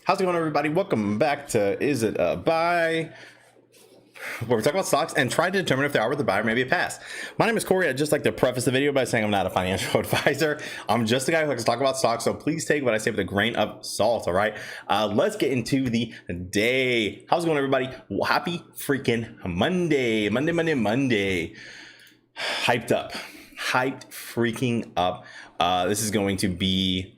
How's it going, everybody? Welcome back to Is It a Buy? Where we talk about stocks and try to determine if they are worth a buy or maybe a pass. My name is Corey. I'd just like to preface the video by saying I'm not a financial advisor. I'm just a guy who likes to talk about stocks, so please take what I say with a grain of salt, all right? Let's get into the day. How's it going, everybody? Happy freaking Monday. Monday. Hyped up. Hyped freaking up. This is going to be...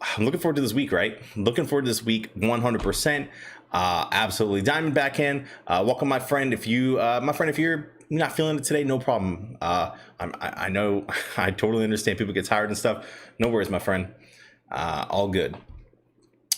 I'm looking forward to this week, right? Looking forward to this week 100%. Absolutely. Diamondback in. Welcome, my friend. If you're not feeling it today, no problem. I know I totally understand people get tired and stuff. No worries, my friend. All good.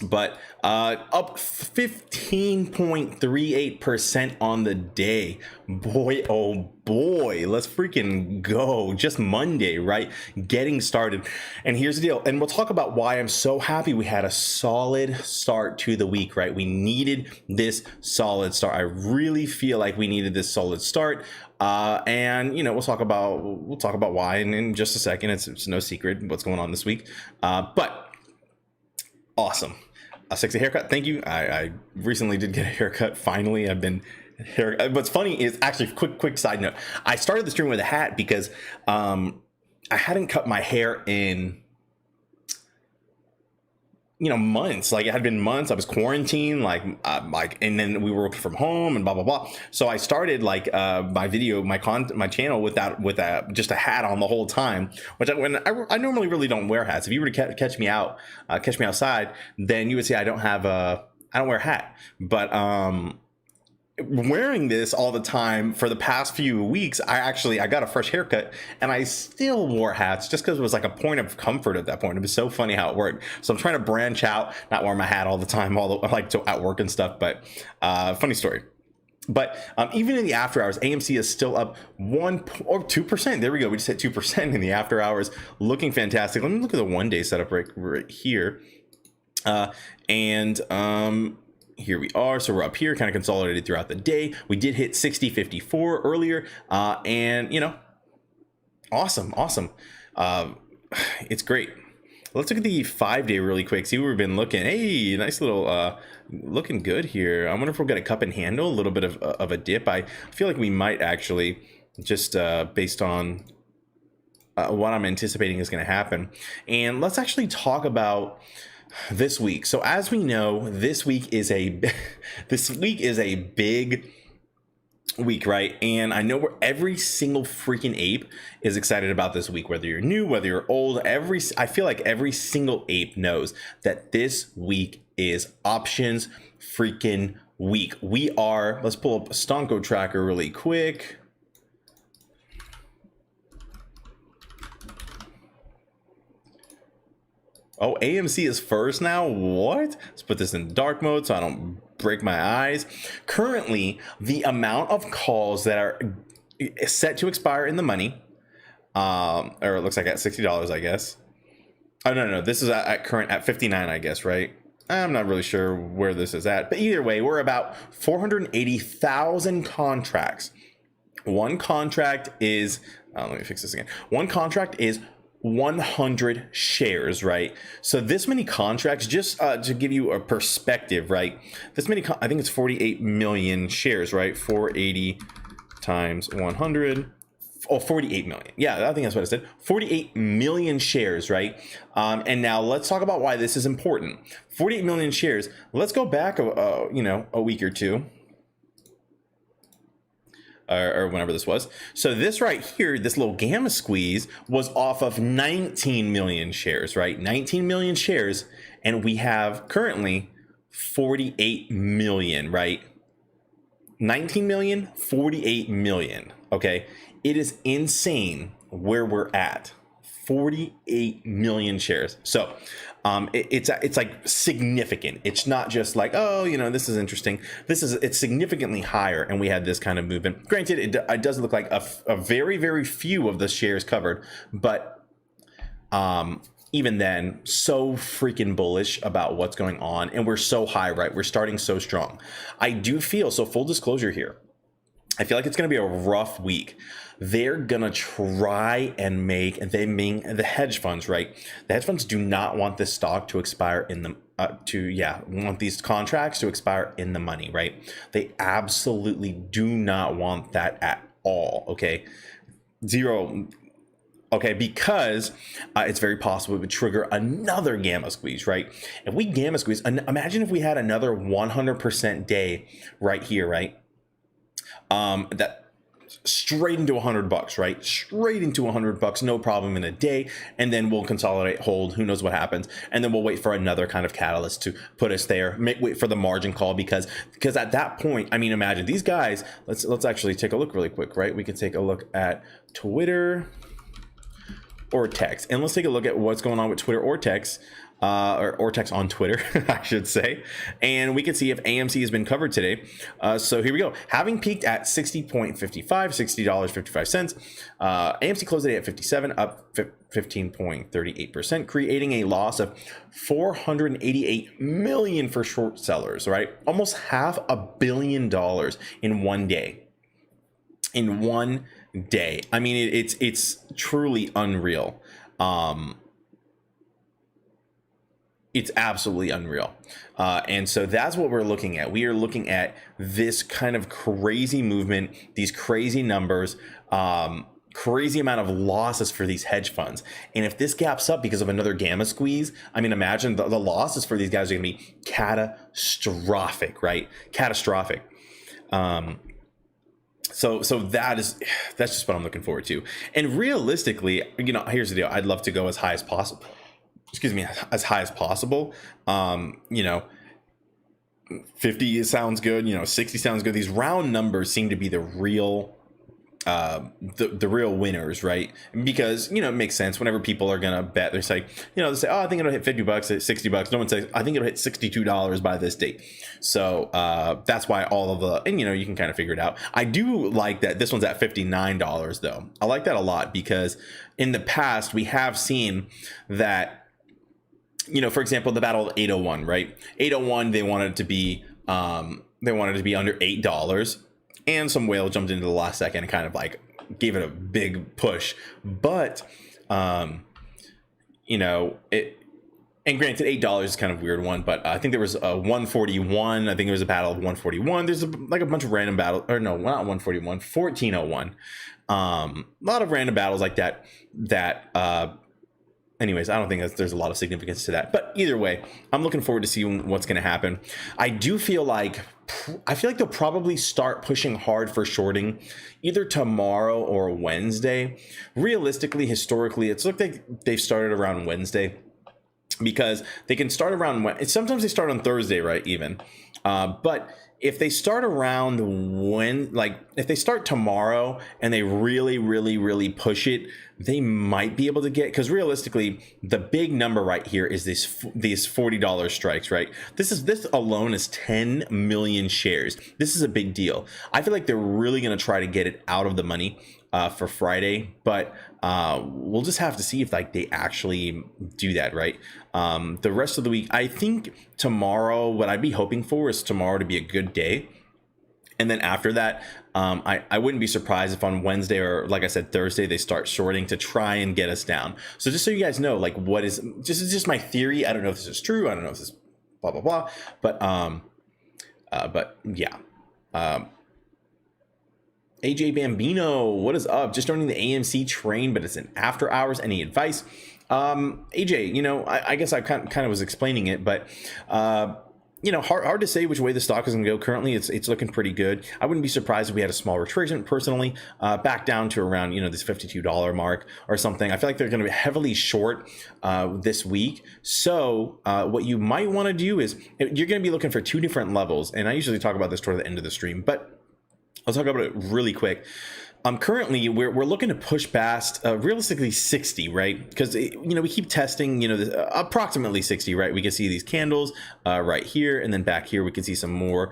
But up 15.38% on the day. Boy, oh boy, let's freaking go. Just Monday, right? Getting started. And here's the deal. And we'll talk about why I'm so happy we had a solid start to the week, right? We needed this solid start. I really feel like we needed this solid start. And you know, we'll talk about why in just a second. It's no secret what's going on this week. But awesome. A sexy haircut. Thank you. I recently did get a haircut. Finally, I've been what's funny is actually quick side note. I started the stream with a hat because I hadn't cut my hair in months. Like it had been months. I was quarantined, and then we were working from home and blah blah blah. So I started my channel with just a hat on the whole time. Which I normally really don't wear hats. If you were to catch me outside, then you would say I don't wear a hat. But wearing this all the time for the past few weeks, I got a fresh haircut and I still wore hats just because it was like a point of comfort at that point. It was so funny how it worked. So I'm trying to branch out, not wear my hat all the time, at work and stuff. But funny story. But even in the after hours, AMC is still up 2%. There we go. We just hit 2% in the after hours, looking fantastic. Let me look at the 1 day setup right here, here we are. So we're up here, kind of consolidated throughout the day. We did hit 60.54 earlier, and awesome. It's great. Let's look at the 5 day really quick. See where we've been looking. Hey, nice little looking good here. I wonder if we'll get a cup and handle, a little bit of a dip. I feel like we might actually, just based on what I'm anticipating is going to happen. And let's actually talk about this week. So as we know, this week is a big week, right? And I know where every single freaking ape is excited about this week, whether you're new, whether you're old. I feel like every single ape knows that this week is options freaking week. Let's pull up a Stonko tracker really quick. Oh, AMC is first now? What? Let's put this in dark mode so I don't break my eyes. Currently, the amount of calls that are set to expire in the money, or it looks like at $60, I guess. Oh, no. This is at 59, I guess, right? I'm not really sure where this is at. But either way, we're about 480,000 contracts. One contract is, let me fix this again. One contract is 100 shares, right? So this many contracts, just to give you a perspective, right? This many, I think it's 48 million shares, right? 480 times 100. Oh, 48 million. Yeah, I think that's what I said. 48 million shares, right? And now let's talk about why this is important. 48 million shares. Let's go back, a week or two. Or whenever this was. So this right here, this little gamma squeeze was off of 19 million shares, right? 19 million shares. And we have currently 48 million, right? 19 million, 48 million. Okay. It is insane where we're at. 48 million shares. So it's like significant. It's not just like, oh, this is interesting. It's significantly higher, and we had this kind of movement. Granted, it does look like a very, very few of the shares covered, but even then, so freaking bullish about what's going on, and we're so high, right? We're starting so strong. I do feel, so full disclosure here, I feel like it's going to be a rough week. They're going to try and make, they mean the hedge funds, right? The hedge funds do not want this stock to expire in the, want these contracts to expire in the money, right? They absolutely do not want that at all, okay? Zero. Okay, because it's very possible it would trigger another gamma squeeze, right? If we gamma squeeze, imagine if we had another 100% day right here, right? That straight into $100, right? Straight into $100, no problem in a day. And then we'll consolidate, hold, who knows what happens. And then we'll wait for another kind of catalyst to put us there, wait for the margin call, because at that point, I mean, imagine these guys, let's actually take a look really quick, right? We can take a look at Twitter Ortex, and let's take a look at what's going on with Twitter Ortex. Or Ortex on Twitter, I should say. And we can see if AMC has been covered today. So here we go. Having peaked at $60.55, $60.55, AMC closed the day at 57, up 15.38%, creating a loss of $488 million for short sellers, right? Almost $500 million in one day. In one day. I mean, it's truly unreal. It's absolutely unreal. And so that's what we're looking at. We are looking at this kind of crazy movement, these crazy numbers, crazy amount of losses for these hedge funds. And if this gaps up because of another gamma squeeze, I mean, imagine the losses for these guys are going to be catastrophic, right? Catastrophic. So that's just what I'm looking forward to. And realistically, here's the deal. I'd love to go as high as possible. As high as possible. 50 sounds good. 60 sounds good. These round numbers seem to be the real, the real winners, right? Because, it makes sense whenever people are going to bet, they're like, they say, oh, I think it'll hit $50, $60. No one says, I think it'll hit $62 by this date. So, that's why all of the, and you can kind of figure it out. I do like that this one's at $59 though. I like that a lot because in the past we have seen that, for example, the battle of 801, right? 801, they wanted to be under $8, and some whale jumped into the last second and kind of like gave it a big push. But, and granted, $8 is kind of a weird one, but I think there was a 141. I think there was a battle of 141. There's a bunch of random battles, or no, not 141, 1401. A lot of random battles like that. Anyways, I don't think there's a lot of significance to that. But either way, I'm looking forward to seeing what's going to happen. I feel like they'll probably start pushing hard for shorting either tomorrow or Wednesday. Realistically, historically, it's looked like they've started around Wednesday because they can start around. Sometimes they start on Thursday, right? Even. But if they start around if they start tomorrow and they really, really, really push it, they might be able to get, because realistically, the big number right here is these $40 strikes, right? This alone is 10 million shares. This is a big deal. I feel like they're really going to try to get it out of the money for Friday, but we'll just have to see if they actually do that, right? The rest of the week, I think tomorrow, what I'd be hoping for is tomorrow to be a good day. And then after that, I wouldn't be surprised if on Wednesday or, like I said, Thursday, they start shorting to try and get us down. So just so you guys know, this is just my theory. I don't know if this is true. I don't know if this is blah, blah, blah. But yeah. AJ Bambino, what is up? Just joining the AMC train, but it's an after hours. Any advice? AJ, I guess I kind of was explaining it, but hard to say which way the stock is going to go. Currently, it's looking pretty good. I wouldn't be surprised if we had a small retracement personally, back down to around, this $52 mark or something. I feel like they're going to be heavily short this week. So what you might want to do is you're going to be looking for two different levels. And I usually talk about this toward the end of the stream, but I'll talk about it really quick. Currently, we're looking to push past realistically 60, right? Because we keep testing, this, approximately 60, right? We can see these candles right here, and then back here we can see some more,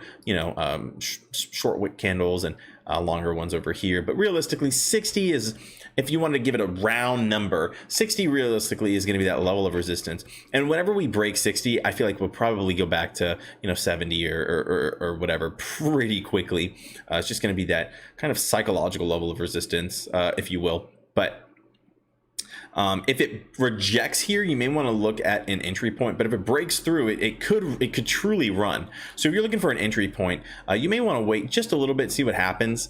short wick candles and longer ones over here. But realistically, 60 is if you wanted to give it a round number, 60 realistically is going to be that level of resistance. And whenever we break 60, I feel like we'll probably go back to 70 or whatever pretty quickly. It's just going to be that kind of psychological level of resistance, if you will. But if it rejects here, you may want to look at an entry point, but if it breaks through it, could truly run. So if you're looking for an entry point, you may want to wait just a little bit, see what happens.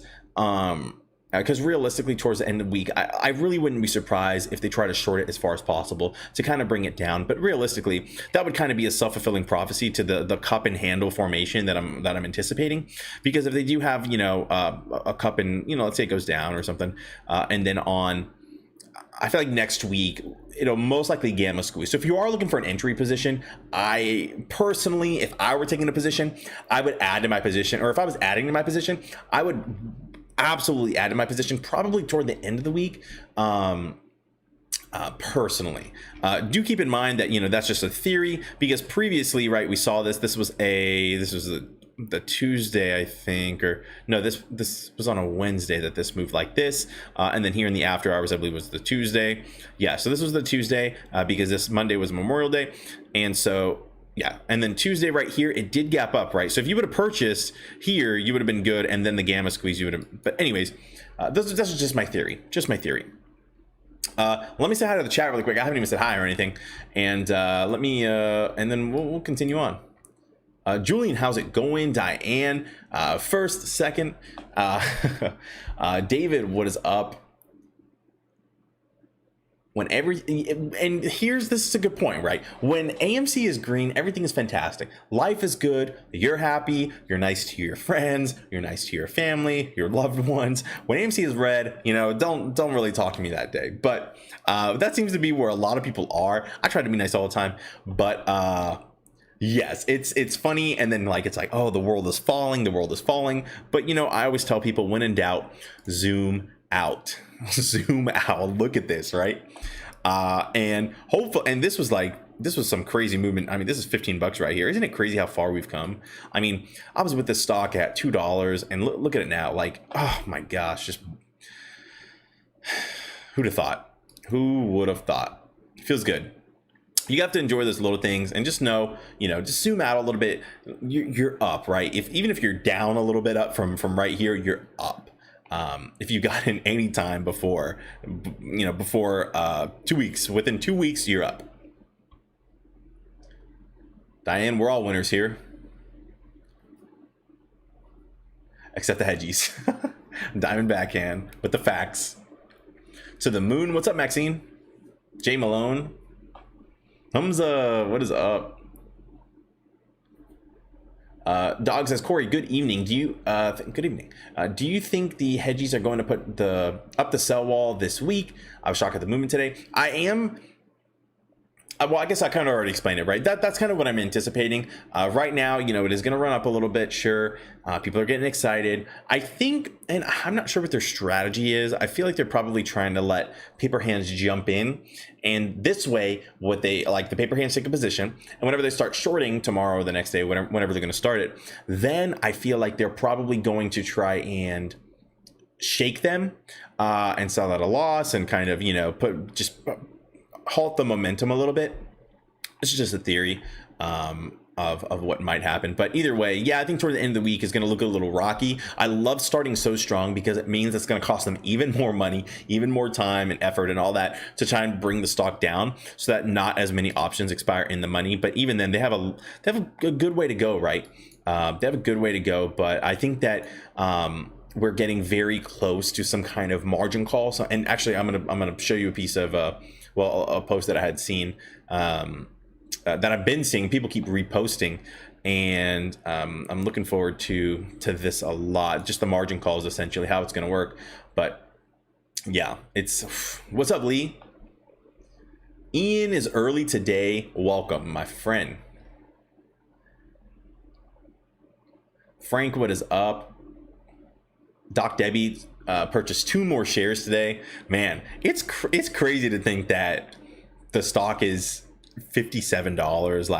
Because realistically, towards the end of the week, I really wouldn't be surprised if they try to short it as far as possible to kind of bring it down. But realistically, that would kind of be a self-fulfilling prophecy to the cup and handle formation that I'm anticipating. Because if they do have a cup and let's say it goes down or something, and then I feel like next week it'll most likely gamma squeeze. So if you are looking for an entry position, I personally, if I were taking a position, I would add to my position, or if I was adding to my position, I would absolutely add to my position probably toward the end of the week. Personally, do keep in mind that that's just a theory, because previously, right, we saw this was the Tuesday, I think, or no, this was on a Wednesday that this moved like this, and then here in the after hours, I believe, was the Tuesday. Yeah, so this was the Tuesday, because this Monday was Memorial Day, and so yeah, and then Tuesday right here, it did gap up, right? So if you would have purchased here, you would have been good, and then the gamma squeeze, you would have. But anyways, this is just my theory, let me say hi to the chat really quick. I haven't even said hi or anything, and let me and then we'll continue on. Julian, how's it going? Diane, first, second. David, what is up? And this is a good point, right? When AMC is green, everything is fantastic. Life is good. You're happy. You're nice to your friends. You're nice to your family, your loved ones. When AMC is red, don't really talk to me that day. But that seems to be where a lot of people are. I try to be nice all the time, but yes, it's funny, and then it's like, oh, the world is falling. But I always tell people, when in doubt, zoom out. Zoom out. Look at this, right? And hopefully, and this was some crazy movement. I mean, this is $15 right here. Isn't it crazy how far we've come? I mean, I was with this stock at $2, and look at it now. Oh my gosh, just who'd have thought? Who would have thought? It feels good. You have to enjoy those little things, and just know, just zoom out a little bit. You're up, right? Even if you're down a little bit up from right here, you're up. If you got in any time before 2 weeks, within 2 weeks, you're up. Diane, we're all winners here, except the hedgies. Diamond backhand with the facts. To the moon. What's up, Maxine? Jay Malone. Hamza, what is up? Dog says, Corey, good evening. Good evening. Do you think the hedgies are going to put up the sell wall this week? I was shocked at the movement today. I am. Well, I guess I kind of already explained it, right? That's kind of what I'm anticipating. Right now, it is going to run up a little bit. Sure. People are getting excited. I think, and I'm not sure what their strategy is. I feel like they're probably trying to let paper hands jump in. And this way, the paper hands take a position. And whenever they start shorting tomorrow or the next day, whenever they're going to start it, then I feel like they're probably going to try and shake them and sell at a loss and kind of, halt the momentum a little bit. This is just a theory of what might happen, but either way, yeah, I think toward the end of the week is going to look a little rocky. I love starting so strong because it means it's going to cost them even more money, even more time and effort and all that to try and bring the stock down so that not as many options expire in the money. But even then, they have a good way to go, right? They have a good way to go, but I think that we're getting very close to some kind of margin call. So, and actually, I'm gonna show you a piece of a post that I had seen that I've been seeing. People keep reposting, and I'm looking forward to this a lot. Just the margin calls, essentially how it's going to work. But yeah, what's up, Lee? Ian is early today. Welcome, my friend. Frank, what is up? Doc Debbie purchased 2 more shares today. Man, it's crazy to think that the stock is $57.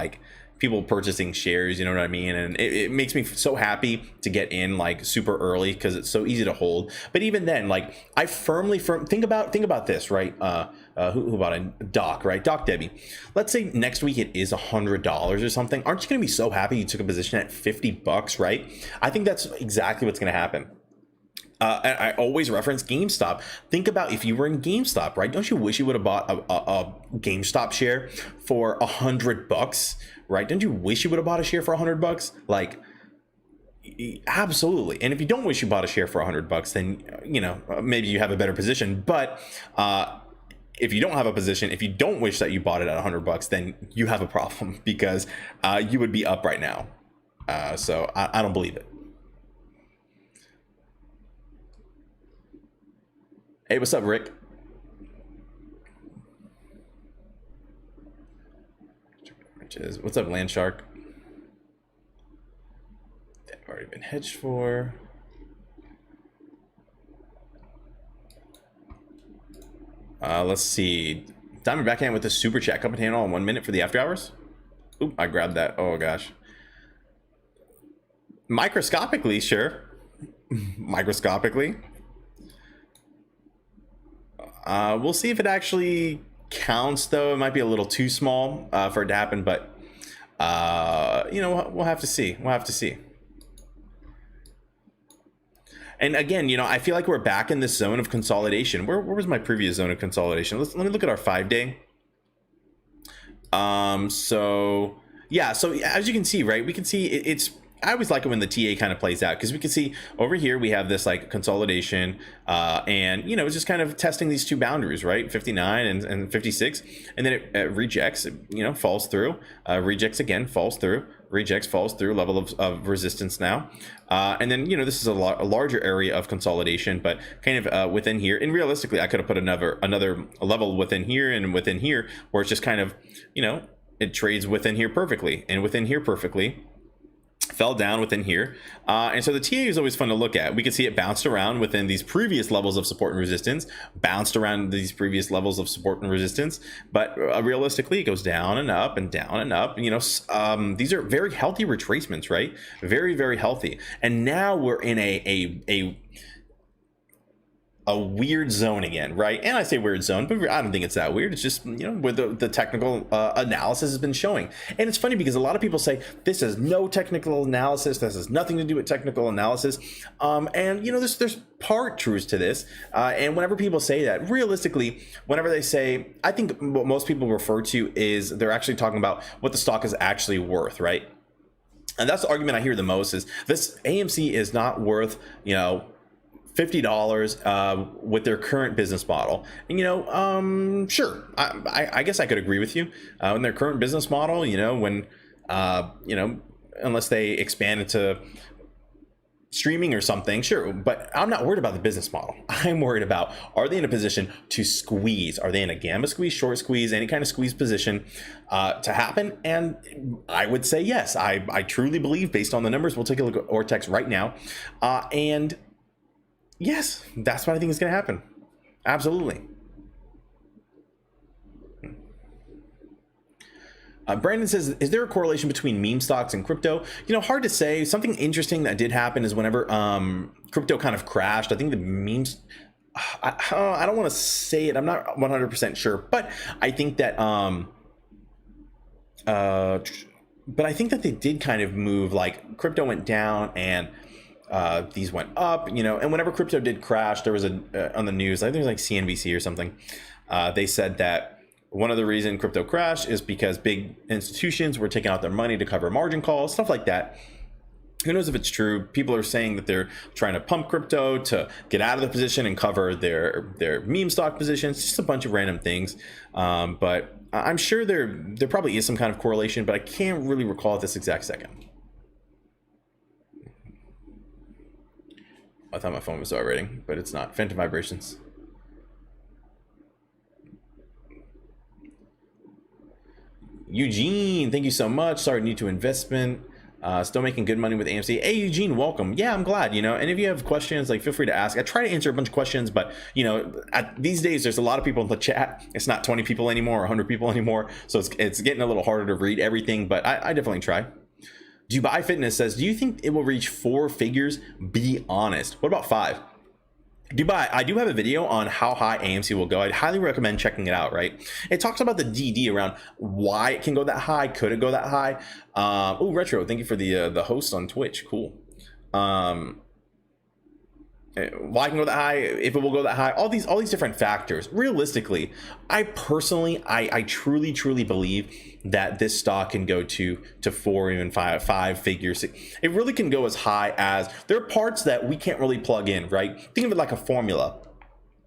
people purchasing shares, you know what I mean? And it makes me so happy to get in like super early because it's so easy to hold. But even then, like I think about this, right? Who bought a Doc, right? Doc Debbie. Let's say next week it is $100 or something. Aren't you gonna be so happy you took a position at $50, right? I think that's exactly what's gonna happen. I always reference GameStop. Think about if you were in GameStop, right? Don't you wish you would have bought a GameStop share for $100, right? Don't you wish you would have bought a share for $100? Like, absolutely. And if you don't wish you bought a share for $100, then maybe you have a better position. But if you don't have a position, if you don't wish that you bought it at $100, then you have a problem because you would be up right now. So I don't believe it. Hey, what's up, Rick? What's up, Land Shark? They've already been hedged for. Let's see. Diamond backhand with the super chat. Cup and handle in 1 minute for the after hours. Oop, I grabbed that. Oh gosh. Microscopically, sure. Microscopically. We'll see if it actually counts, though. It might be a little too small for it to happen, but we'll have to see. We'll have to see. And again, I feel like we're back in this zone of consolidation. Where was my previous zone of consolidation? Let me look at our 5-day. So as you can see, right, we can see it's. I always like it when the TA kind of plays out because we can see over here we have this like consolidation and it's just kind of testing these two boundaries, right? 59 and 56, and then it rejects, falls through, rejects again, falls through, rejects, falls through, level of resistance now, and then this is a larger area of consolidation, but kind of within here. And realistically, I could have put another level within here and within here where it's just kind of it trades within here perfectly and within here perfectly. Fell down within here, and so the TA is always fun to look at. We can see it bounced around within these previous levels of support and resistance, bounced around these previous levels of support and resistance, but realistically it goes down and up and down and up. These are very healthy retracements, right? Very, very healthy. And now we're in a weird zone again, right? And I say weird zone, but I don't think it's that weird. It's just, where the technical analysis has been showing. And it's funny because a lot of people say this is no technical analysis. This has nothing to do with technical analysis. And there's part truths to this. And whenever people say that, realistically, whenever they say, I think what most people refer to is they're actually talking about what the stock is actually worth, right? And that's the argument I hear the most is this AMC is not worth, $50 with their current business model. And sure, I guess I could agree with you. In their current business model, when unless they expand into streaming or something, sure, but I'm not worried about the business model. I'm worried about, are they in a position to squeeze? Are they in a gamma squeeze, short squeeze, any kind of squeeze position to happen? And I would say yes. I truly believe, based on the numbers, we'll take a look at Ortex right now, and yes, that's what I think is going to happen. Absolutely. Brandon says, is there a correlation between meme stocks and crypto? Hard to say. Something interesting that did happen is whenever crypto kind of crashed, I think the memes, I don't want to say it, I'm not 100% sure, but I think that they did kind of move, like crypto went down and these went up, and whenever crypto did crash, there was on the news, I think it was like CNBC or something. They said that one of the reasons crypto crashed is because big institutions were taking out their money to cover margin calls, stuff like that. Who knows if it's true? People are saying that they're trying to pump crypto to get out of the position and cover their meme stock positions, just a bunch of random things. But I'm sure there probably is some kind of correlation, but I can't really recall at this exact second. I thought my phone was vibrating, but it's not. Phantom vibrations. Eugene, thank you so much. Sorry, new to investment. Still making good money with AMC. Hey, Eugene, welcome. Yeah, I'm glad, you know, and if you have questions, like, feel free to ask. I try to answer a bunch of questions, but, you know, these days there's a lot of people in the chat. It's not 20 people anymore or 100 people anymore. So it's getting a little harder to read everything, but I definitely try. Dubai Fitness says, do you think it will reach 4 figures? Be honest. What about 5? Dubai, I do have a video on how high AMC will go. I'd highly recommend checking it out, right? It talks about the DD around why it can go that high. Could it go that high? Oh, Retro, thank you for the host on Twitch. Cool. Why it can go that high, if it will go that high, all these different factors. Realistically, I personally, I truly believe that this stock can go to 4, even 5 figures. It really can go as high as, there are parts that we can't really plug in, right? Think of it like a formula.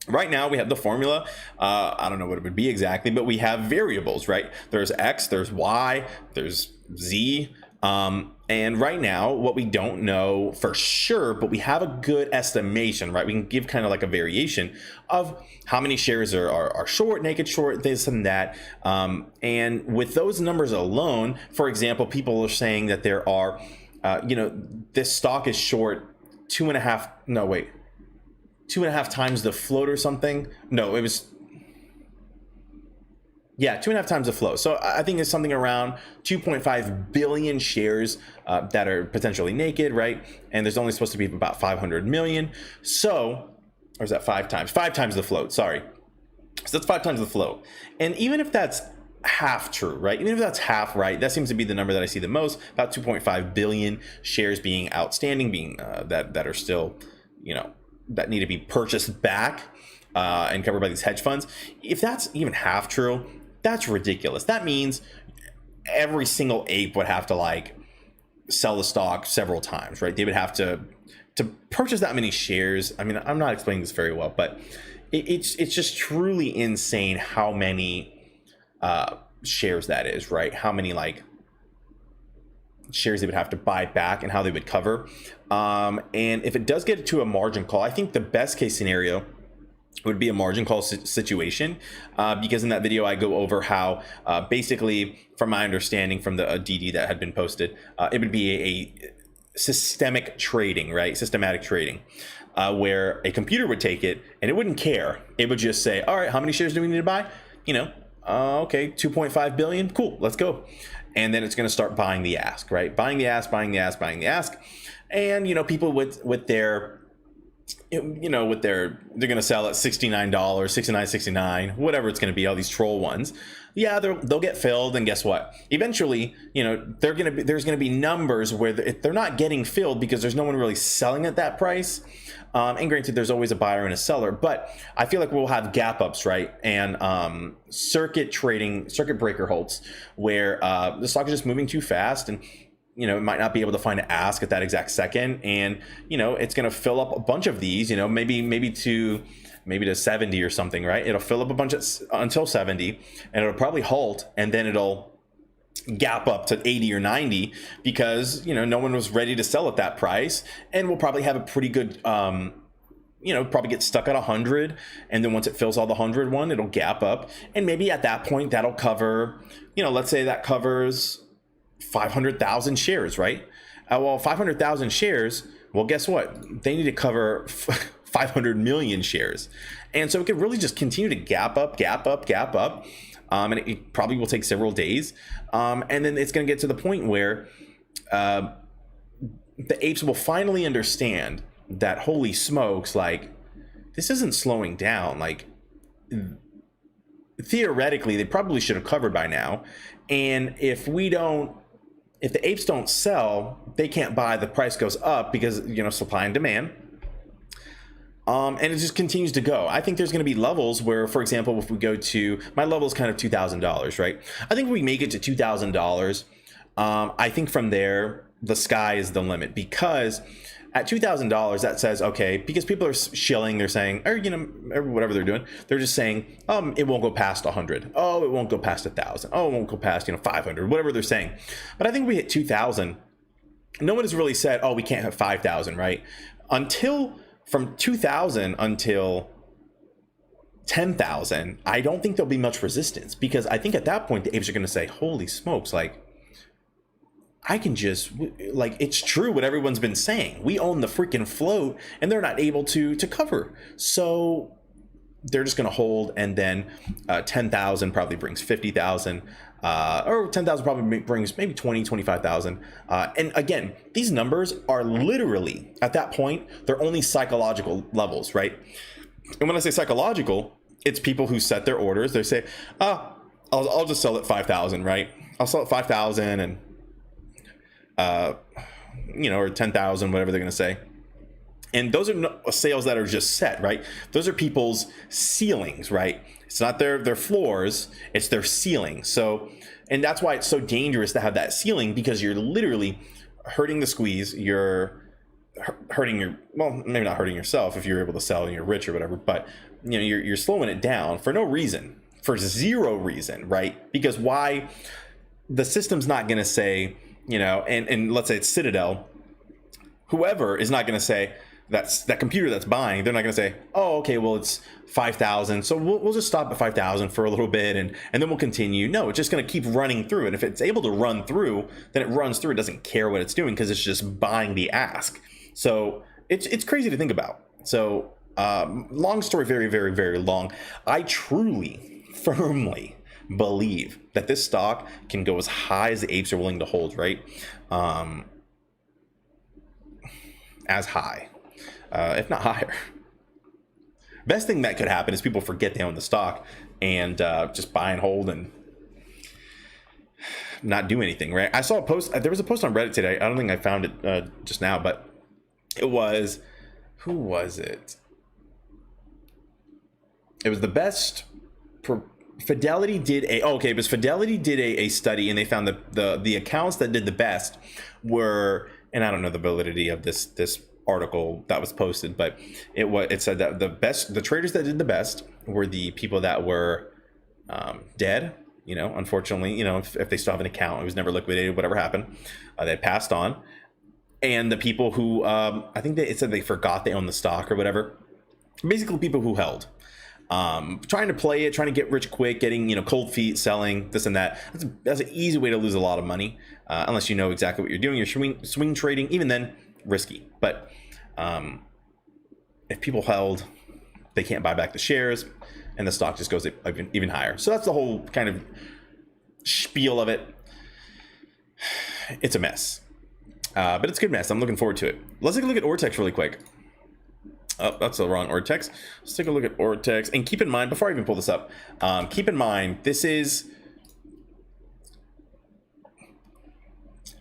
Right now we have the formula. I don't know what it would be exactly, but we have variables, right? There's X, there's Y, there's Z. And right now, what we don't know for sure, but we have a good estimation, right? We can give kind of like a variation of how many shares are short, naked short, this and that. And with those numbers alone, for example, people are saying that there are, you know, this stock is short 2.5 times the float or something. No, it was, yeah, 2.5 times the flow. So I think it's something around 2.5 billion shares that are potentially naked, right? And there's only supposed to be about 500 million. So, or is that 5 times? 5 times the float, sorry. So that's 5 times the float. And even if that's half true, right? Even if that's half right, that seems to be the number that I see the most, about 2.5 billion shares being outstanding, being that are still, you know, that need to be purchased back and covered by these hedge funds. If that's even half true, that's ridiculous. That means every single ape would have to like sell the stock several times, right? They would have to purchase that many shares. I mean, I'm not explaining this very well, but it's just truly insane how many shares that is, right? How many like shares they would have to buy back and how they would cover. And if it does get to a margin call, I think the best case scenario would be a margin call situation, because in that video I go over how basically, from my understanding from the DD that had been posted, it would be a systemic trading, right? Systematic trading, where a computer would take it and it wouldn't care. It would just say, all right, how many shares do we need to buy? You know, okay, 2.5 billion. Cool, let's go. And then it's going to start buying the ask, right? Buying the ask. And, you know, people with their, you know, they're going to sell at $69, $69.69, whatever it's going to be, all these troll ones. Yeah, they'll get filled, and guess what? Eventually, you know, there's going to be numbers where they're not getting filled because there's no one really selling at that price. And granted, there's always a buyer and a seller, but I feel like we'll have gap ups, right? And circuit breaker halts where the stock is just moving too fast, and you know, it might not be able to find an ask at that exact second, and you know, it's going to fill up a bunch of these, you know, maybe to 70 or something, right? It'll fill up a bunch until 70, and it'll probably halt, and then it'll gap up to 80 or 90 because, you know, no one was ready to sell at that price, and we'll probably have a pretty good you know, probably get stuck at 100, and then once it fills all the 101, it'll gap up, and maybe at that point that'll cover, you know, let's say that covers 500,000 shares, right? Well, 500,000 shares, well, guess what? They need to cover 500 million shares. And so it could really just continue to gap up. And it probably will take several days. And then it's going to get to the point where the apes will finally understand that, holy smokes, like, this isn't slowing down. Like, theoretically, they probably should have covered by now. And if the apes don't sell, they can't buy, the price goes up because, you know, supply and demand. And it just continues to go. I think there's going to be levels where, for example, if we go to, my level is kind of $2,000, right? I think we make it to $2,000. I think from there, the sky is the limit, because at $2,000, that says, okay, because people are shilling, they're saying, or, you know, or whatever they're doing, they're just saying, it won't go past 100. Oh, it won't go past 1,000. Oh, it won't go past, you know, 500, whatever they're saying. But I think we hit 2,000. No one has really said, oh, we can't have 5,000, right? From 2,000 until 10,000, I don't think there'll be much resistance, because I think at that point, the apes are going to say, holy smokes, like, I can just, like, it's true what everyone's been saying. We own the freaking float, and they're not able to cover. So they're just going to hold, and then 10,000 probably brings 50,000, or 10,000 probably brings maybe 20, 25,000. And again, these numbers are literally, at that point, they're only psychological levels, right? And when I say psychological, it's people who set their orders. They say, I'll just sell it 5,000, right? I'll sell it 5,000 and, or 10,000, whatever they're going to say. And those are sales that are just set, right? Those are people's ceilings, right? It's not their floors, it's their ceiling. So, and that's why it's so dangerous to have that ceiling, because you're literally hurting the squeeze. You're hurting maybe not hurting yourself if you're able to sell and you're rich or whatever, but you're slowing it down for no reason, for zero reason, right? Because why? The system's not going to say, and let's say it's Citadel, whoever is not going to say, that computer that's buying, they're not going to say, oh, okay, well, it's 5,000, so we'll just stop at 5,000 for a little bit, and then we'll continue. No, it's just going to keep running through. And if it's able to run through, then it runs through. It doesn't care what it's doing, because it's just buying the ask. So it's crazy to think about. So long story, very, very, very long. I truly, firmly believe that this stock can go as high as the apes are willing to hold, right? As high. If not higher. Best thing that could happen is people forget they own the stock and just buy and hold and not do anything, right? I saw a post. There was a post on Reddit today. I don't think I found it just now, but it was, who was it? It was the best. Fidelity did Fidelity did a study, and they found the accounts that did the best were, and I don't know the validity of this article that was posted, but it said that the traders that did the best were the people that were dead, unfortunately, if they still have an account, it was never liquidated, whatever happened, they passed on. And the people who I think it said they forgot they owned the stock or whatever, basically people who held, trying to play it, trying to get rich quick, getting cold feet, selling this and that. That's an easy way to lose a lot of money, unless you know exactly what you're doing. You're swing trading, even then risky. But if people held, they can't buy back the shares, and the stock just goes even higher. So that's the whole kind of spiel of it. It's a mess, but it's a good mess. I'm looking forward to it. Let's take a look at Ortex really quick. Oh, that's the wrong Ortex. Let's take a look at Ortex, and keep in mind, before I even pull this up, keep in mind this is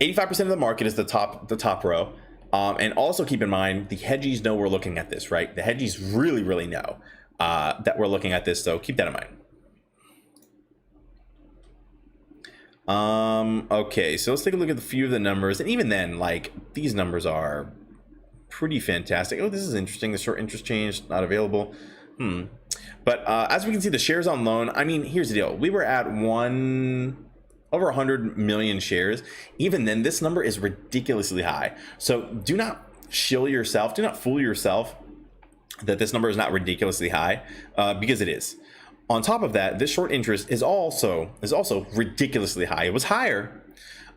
85% of the market is the top row. And also keep in mind, the hedgies know we're looking at this, right? The hedgies really, really know that we're looking at this, so keep that in mind. Okay, so let's take a look at a few of the numbers. And even then, these numbers are pretty fantastic. Oh, this is interesting. The short interest change, not available. But as we can see, the shares on loan, I mean, here's the deal. We were at over 100 million shares. Even then, this number is ridiculously high. So do not shill yourself, do not fool yourself that this number is not ridiculously high, because it is. On top of that, this short interest is also ridiculously high. It was higher,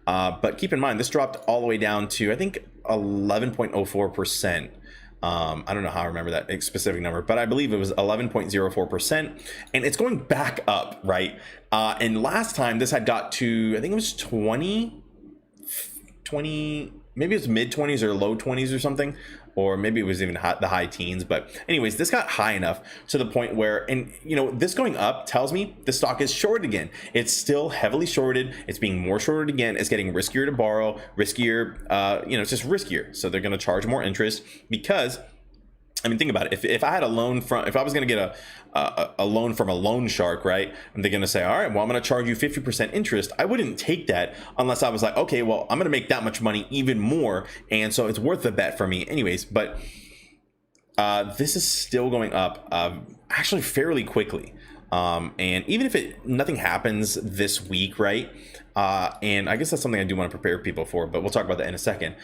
but keep in mind, this dropped all the way down to, I think, 11.04%. I don't know how I remember that specific number, but I believe it was 11.04%, and it's going back up, right? And last time this had got to, I think it was 20, maybe it was mid 20s or low 20s or something, or maybe it was even the high teens. But anyways, this got high enough to the point where, and this going up tells me the stock is shorted again. It's still heavily shorted. It's being more shorted again. It's getting riskier to borrow, riskier, it's just riskier. So they're going to charge more interest, because I mean, think about it. If I had a loan if I was going to get a loan from a loan shark, right? And they're going to say, all right, well, I'm going to charge you 50% interest. I wouldn't take that unless I was like, okay, well, I'm going to make that much money, even more. And so it's worth the bet for me anyways. But this is still going up actually fairly quickly. And even if nothing happens this week, right? And I guess that's something I do want to prepare people for, but we'll talk about that in a second.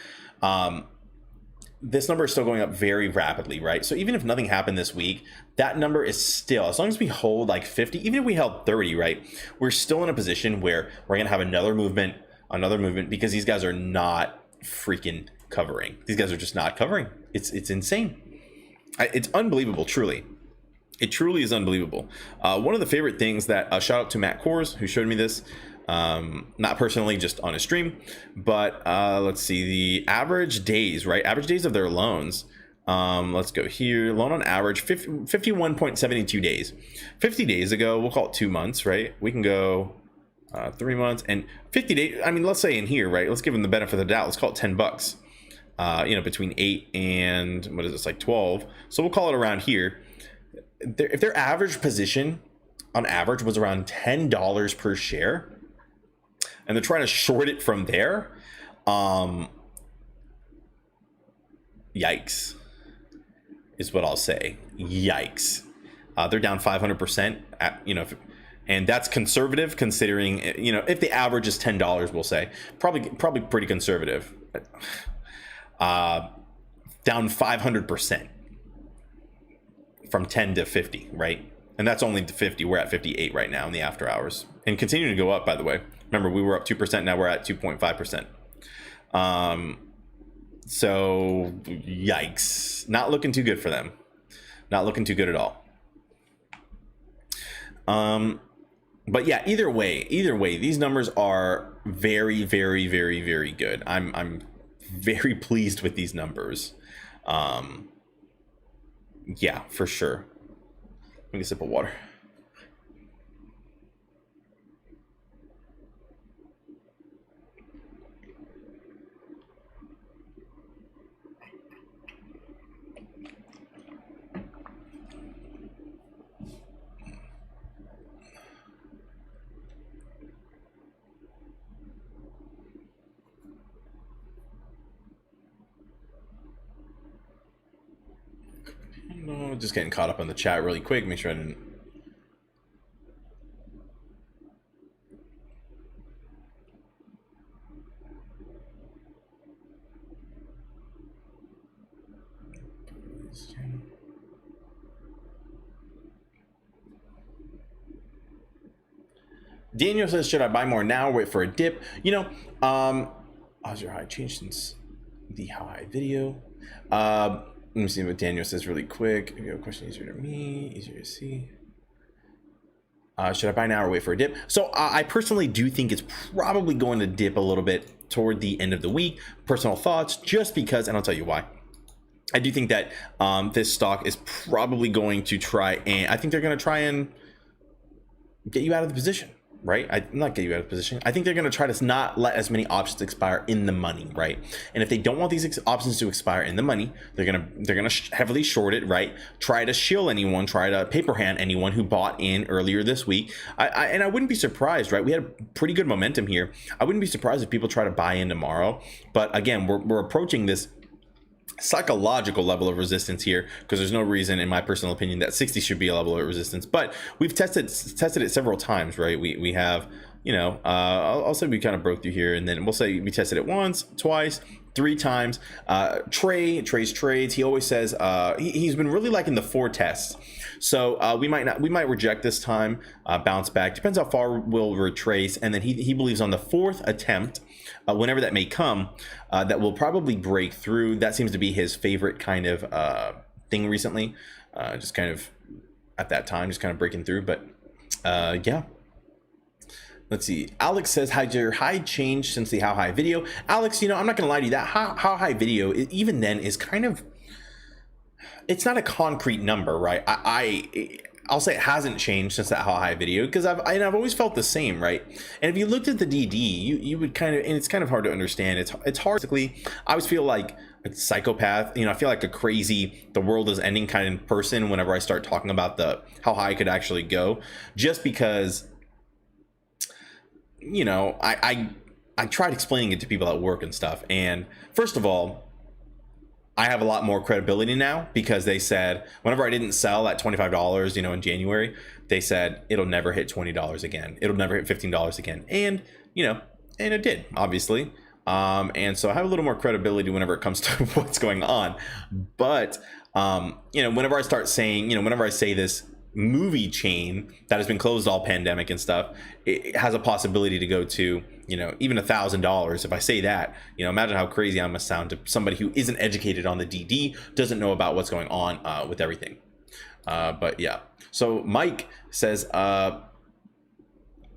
This number is still going up very rapidly, right? So even if nothing happened this week, that number is still, as long as we hold 50, even if we held 30, right, we're still in a position where we're going to have another movement another movement, because these guys are not freaking covering. These guys are just not covering. It's insane. It's unbelievable, truly. It truly is unbelievable. One of the favorite things that, shout out to Matt Kors, who showed me this, not personally, just on a stream, but let's see, the average days, right? Average days of their loans. Let's go here. Loan on average, 51.72 days. 50 days ago, we'll call it 2 months, right? We can go 3 months and 50 days. I mean, let's say in here, right? Let's give them the benefit of the doubt. Let's call it $10. Between 8 and what is this, like 12. So we'll call it around here. If their average position on average was around $10 per share, and they're trying to short it from there, yikes is what I'll say. Yikes. They're down 500% and that's conservative, considering, if the average is $10, we'll say probably pretty conservative. Down 500% from 10 to 50, right? And that's only to 50. We're at 58 right now in the after hours, and continuing to go up, by the way. Remember, we were up 2%. Now we're at 2.5%. So yikes, not looking too good for them. Not looking too good at all. But yeah, either way, these numbers are very, very, very, very good. I'm very pleased with these numbers. Yeah, for sure. Let me get a sip of water. No, just getting caught up on the chat really quick. Make sure I didn't. Daniel says, should I buy more now or wait for a dip? How's your high changed since the how high video? Let me see what Daniel says really quick. If you have a question, easier to me, easier to see. Should I buy now or wait for a dip? So I personally do think it's probably going to dip a little bit toward the end of the week. Personal thoughts, just because, and I'll tell you why. I do think that this stock is probably going to try, and I think they're going to try and get you out of the position. Right? Not get you out of position. I think they're going to try to not let as many options expire in the money, right? And if they don't want these options to expire in the money, they're gonna heavily short it, right? Try to shill anyone, try to paper hand anyone who bought in earlier this week. I wouldn't be surprised, right? We had pretty good momentum here. I wouldn't be surprised if people try to buy in tomorrow. But again, we're approaching this psychological level of resistance here, because there's no reason, in my personal opinion, that 60 should be a level of resistance. But we've tested it several times, right? We have, I'll say we kind of broke through here, and then we'll say we tested it once, twice, 3 times. Trey's trades, he always says he's been really liking the 4 tests. So we might reject this time, bounce back, depends how far we'll retrace, and then he believes on the 4th attempt, whenever that may come, that will probably break through. That seems to be his favorite kind of thing recently, just kind of at that time, just kind of breaking through. But yeah, let's see. Alex says, has your high changed since the how high video? Alex, I'm not gonna lie to you, that how high video, even then, is kind of, it's not a concrete number, right? I'll say it hasn't changed since that how high video, because I've always felt the same, right? And if you looked at the DD, you would kind of, and it's kind of hard to understand. It's hard. Basically, I always feel like a psychopath. I feel like a crazy, the world is ending kind of person whenever I start talking about how high I could actually go, just because, I tried explaining it to people at work and stuff. And first of all, I have a lot more credibility now, because they said whenever I didn't sell at $25, in January, they said it'll never hit $20 again. It'll never hit $15 again. And, and it did, obviously. And so I have a little more credibility whenever it comes to what's going on. But, whenever I start saying, whenever I say this movie chain that has been closed all pandemic and stuff, it has a possibility to go to, you know, even $1,000. If I say that, you know, imagine how crazy I must sound to somebody who isn't educated on the DD, doesn't know about what's going on with everything. But yeah, so Mike says,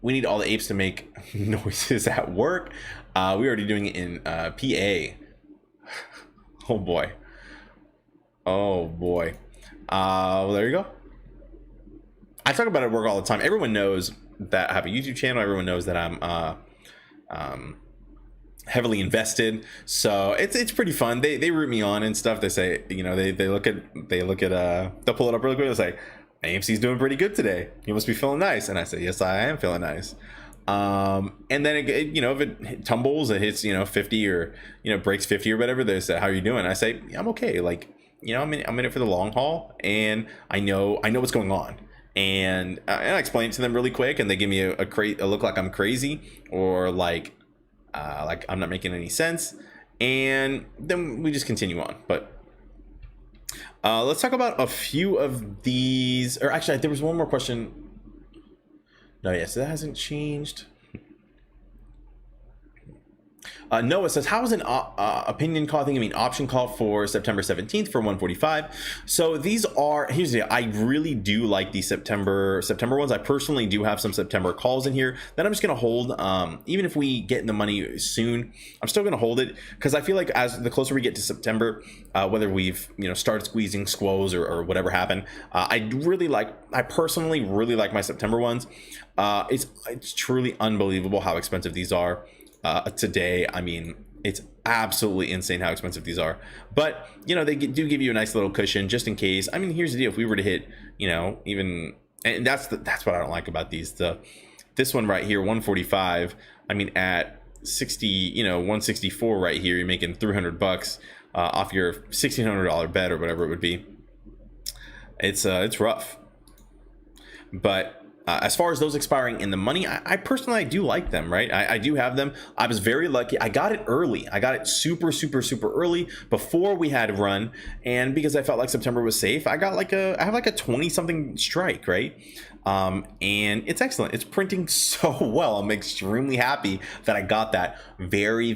we need all the apes to make noises at work. We're already doing it in PA. Oh boy. Oh boy. Well, there you go. I talk about it at work all the time. Everyone knows that I have a YouTube channel. Everyone knows that I'm heavily invested, so it's pretty fun. They root me on and stuff. They say, you know, they look at they'll pull it up really quick. They'll say, AMC's doing pretty good today. You must be feeling nice. And I say, yes, I am feeling nice. And then it, you know, if it tumbles, it hits, you know, 50 or, you know, breaks 50 or whatever, they say, how are you doing? I say, yeah, I'm okay. Like, you know, I'm in it for the long haul, and I know what's going on. And I explain it to them really quick, and they give me a look like I'm crazy, or like I'm not making any sense, and then we just continue on. But let's talk about a few of these. Or actually, there was one more question. No, yes, that hasn't changed. Noah says, how is an opinion call, option call for September 17th for 145? So these are, here's the, I really do like these September ones. I personally do have some September calls in here that I'm just going to hold. Even if we get in the money soon, I'm still going to hold it, because I feel like as the closer we get to September, whether we've, you know, started squeezing squoze or whatever happened, I personally really like my September ones. It's truly unbelievable how expensive these are. Today, I mean, it's absolutely insane how expensive these are, but you know, they do give you a nice little cushion just in case. I mean, here's the deal: if we were to hit, you know, even, and that's what I don't like about these. This one right here, 145. I mean, at 60, you know, 164 right here, you're making $300 off your $1,600 bet or whatever it would be. It's rough, but. As far as those expiring in the money, I personally do like them, right? I do have them. I was very lucky. I got it early. I got it super early before we had a run, and because I felt like September was safe, I have like a 20 something strike, right? And it's excellent. It's printing so well. I'm extremely happy that I got that very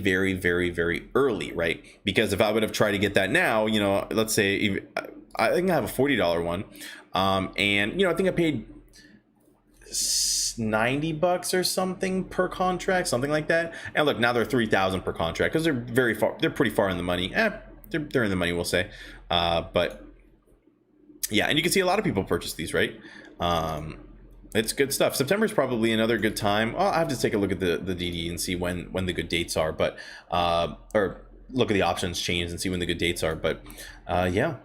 early, right? Because if I would have tried to get that now, you know, let's say I think I have a $40 one, and you know, I think I paid $90 or something per contract, something like that. And look, now they're 3,000 per contract, because they're pretty far in the money. They're in the money, we'll say. But yeah, and you can see a lot of people purchase these, right? It's good stuff. September is probably another good time. Well, I have to take a look at the DD and see when the good dates are, but or look at the options change and see when the good dates are. But yeah.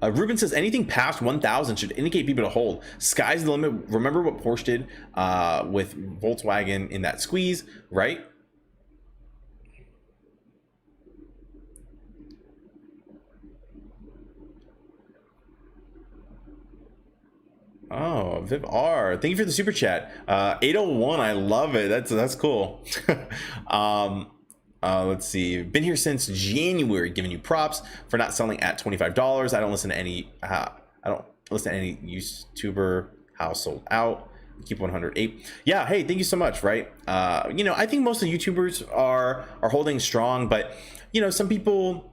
Ruben says, anything past 1,000 should indicate people to hold. Sky's the limit. Remember what Porsche did with Volkswagen in that squeeze, right? Oh, Viv R, thank you for the super chat. 801, I love it. That's cool. Let's see. Been here since January, giving you props for not selling at $25. I don't listen to any YouTuber house sold out. Keep 108. Yeah. Hey, thank you so much. Right. You know, I think most of the YouTubers are holding strong, but you know, some people.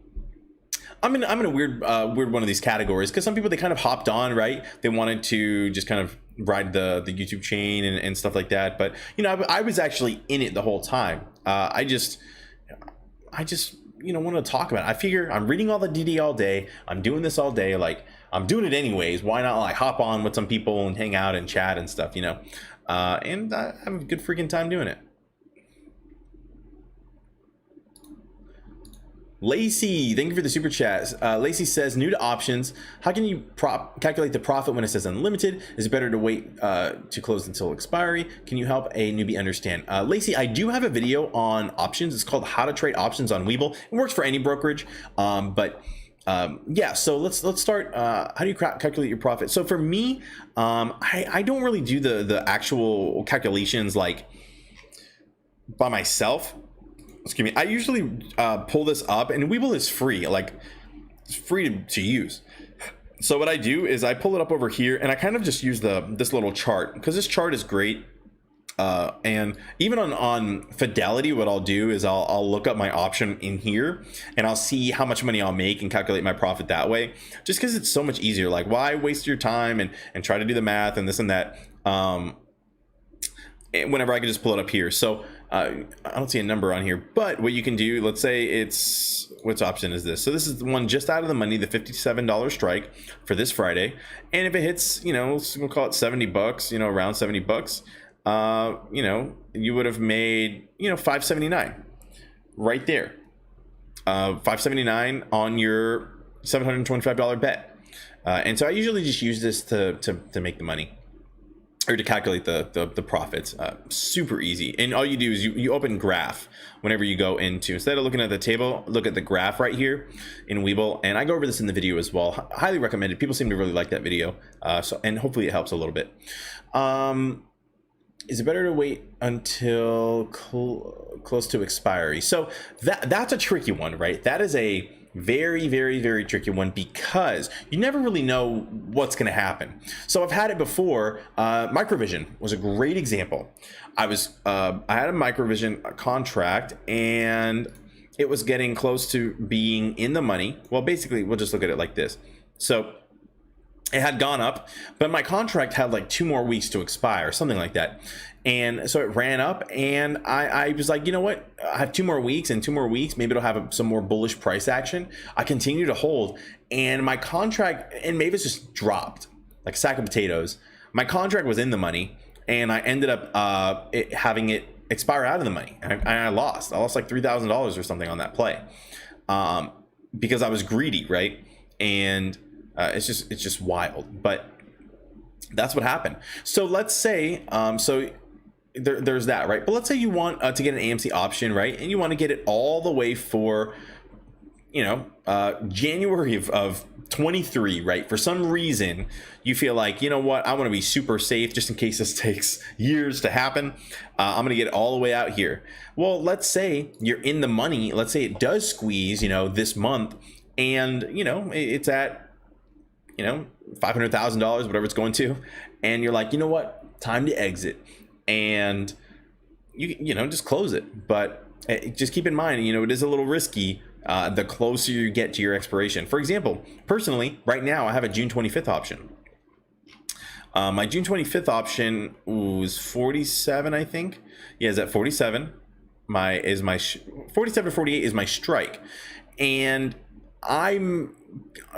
I'm in a weird one of these categories, because some people, they kind of hopped on, right? They wanted to just kind of ride the YouTube chain and stuff like that. But you know, I was actually in it the whole time. I just you know, want to talk about it. I figure I'm reading all the DD all day, I'm doing this all day, like I'm doing it anyways, why not like hop on with some people and hang out and chat and stuff, you know? And I have a good freaking time doing it. Lacey, thank you for the super chat. Lacey says, new to options, how can you calculate the profit when it says unlimited? Is it better to wait to close until expiry? Can you help a newbie understand? Lacey, I do have a video on options. It's called How to Trade Options on Webull. It works for any brokerage, yeah. So let's start. How do you calculate your profit? So for me, I don't really do the actual calculations like by myself. Excuse me. I usually pull this up, and Webull is free. Like, It's free to use. So what I do is I pull it up over here and I kind of just use this little chart, because this chart is great. And even on Fidelity, what I'll do is I'll look up my option in here and I'll see how much money I'll make and calculate my profit that way, just because it's so much easier. Like, why waste your time and try to do the math and this and that, whenever I can just pull it up here. So I don't see a number on here, but what you can do, let's say which option is this? So this is the one just out of the money, the $57 strike for this Friday. And if it hits, we'll call it $70, around $70, you would have made, $579 right there. $579 on your $725 bet. And so I usually just use this to make the money, or to calculate the profits. Super easy. And all you do is you open graph whenever you go into, instead of looking at the table, look at the graph right here in Webull. And I go over this in the video as well. Highly recommended. People seem to really like that video. And hopefully it helps a little bit. Is it better to wait until close to expiry? So that's a tricky one, right? That is a very, very, very tricky one, because you never really know what's going to happen. So I've had it before. Microvision was a great example. I had a Microvision contract and it was getting close to being in the money. Well, basically, we'll just look at it like this. So it had gone up, but my contract had like 2 more weeks to expire, something like that. And so it ran up, and I was like, you know what? I have 2 more weeks, and 2 more weeks, maybe it'll have some more bullish price action. I continue to hold, and my contract, and Mavis just dropped like a sack of potatoes. My contract was in the money, and I ended up having it expire out of the money, and I lost. I lost like $3,000 or something on that play, because I was greedy, right? And it's just wild, but that's what happened. So let's say, there's that, right? But let's say you want to get an AMC option, right? And you want to get it all the way for, January of 23, right? For some reason, you feel like, you know what? I want to be super safe just in case this takes years to happen. I'm going to get it all the way out here. Well, let's say you're in the money. Let's say it does squeeze, this month, and, it's at, $500,000, whatever it's going to, and you're like, you know what, time to exit, and you just close it. But just keep in mind, it is a little risky the closer you get to your expiration. For example, personally, right now I have a June 25th option. My June 25th option was 47, I think. Yeah, is at 47. 47 to 48 is my strike, and I'm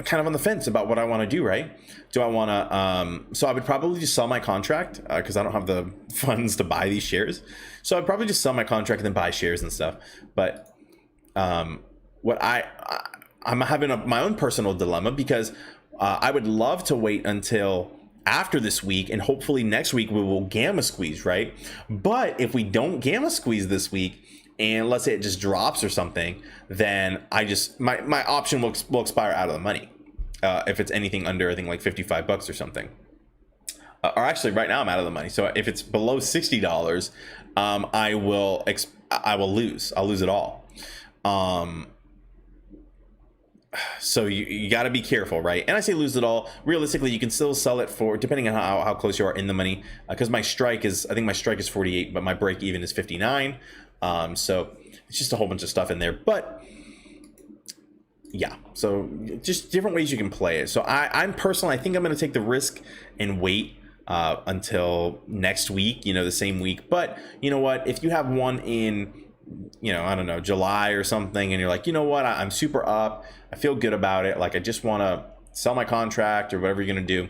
kind of on the fence about what I want to do, right? Do I want to, so I would probably just sell my contract, because I don't have the funds to buy these shares. So I'd probably just sell my contract and then buy shares and stuff. But what I'm having my own personal dilemma, because I would love to wait until after this week, and hopefully next week we will gamma squeeze, right? But if we don't gamma squeeze this week, and let's say it just drops or something, then my option will expire out of the money, if it's anything under, I think, like $55 or something. Or actually, right now I'm out of the money. So if it's below $60, I will lose. I'll lose it all. So you got to be careful, right? And I say lose it all. Realistically, you can still sell it for, depending on how close you are in the money, because I think my strike is 48, but my break even is 59. So it's just a whole bunch of stuff in there, but yeah, so just different ways you can play it. So I'm personally, I think I'm going to take the risk and wait until next week, the same week. But you know what, if you have one in, I don't know, July or something, and you're like, you know what, I'm super up, I feel good about it, like I just want to sell my contract or whatever you're going to do,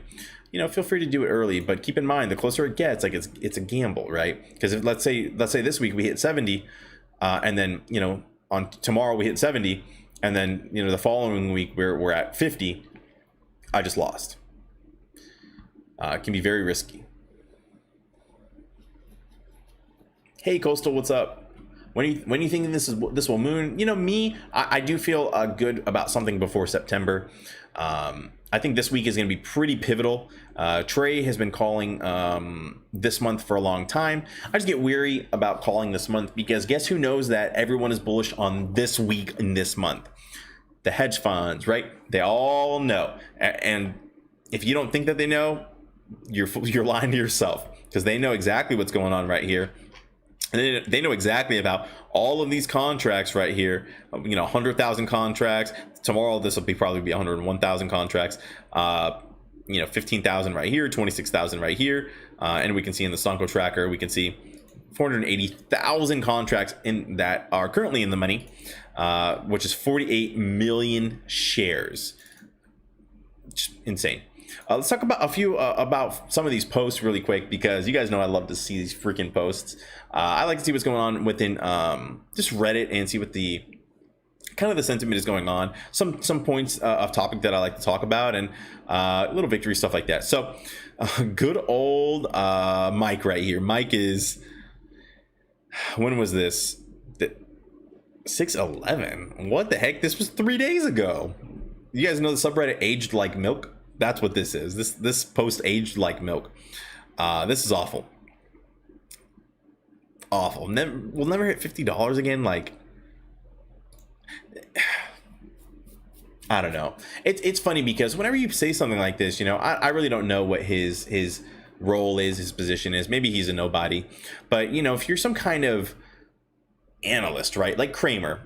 feel free to do it early. But keep in mind, the closer it gets, like it's a gamble, right? Because if let's say this week we hit 70, and then on tomorrow we hit 70, and then the following week we're at 50, I just lost. It can be very risky. Hey Coastal, what's up? When are you thinking this will moon? I do feel good about something before September. I think this week is going to be pretty pivotal. Trey has been calling this month for a long time. I just get weary about calling this month, because guess who knows that everyone is bullish on this week in this month? The hedge funds, right? They all know. And if you don't think that they know, you're lying to yourself, because they know exactly what's going on right here. And they know exactly about all of these contracts right here. 100,000 contracts. Tomorrow, this will probably be 101,000 contracts. 15,000 right here, 26,000 right here. And we can see in the Stonko tracker, we can see 480,000 contracts in that are currently in the money, which is 48 million shares. Just insane. Let's talk about a few about some of these posts really quick, because you guys know I love to see these freaking posts. I like to see what's going on within just Reddit and see what the kind of the sentiment is going on. Some points of topic that I like to talk about, and little victory stuff like that. So good old Mike right here. Mike is, when was this? 6/11. What the heck? This was 3 days ago. You guys know the subreddit Aged Like Milk? That's what this is. This post aged like milk. This is awful. Awful. We'll never hit $50 again. Like, I don't know. It's funny because whenever you say something like this, I really don't know what his role is, his position is. Maybe he's a nobody. But, if you're some kind of analyst, right? Like Kramer,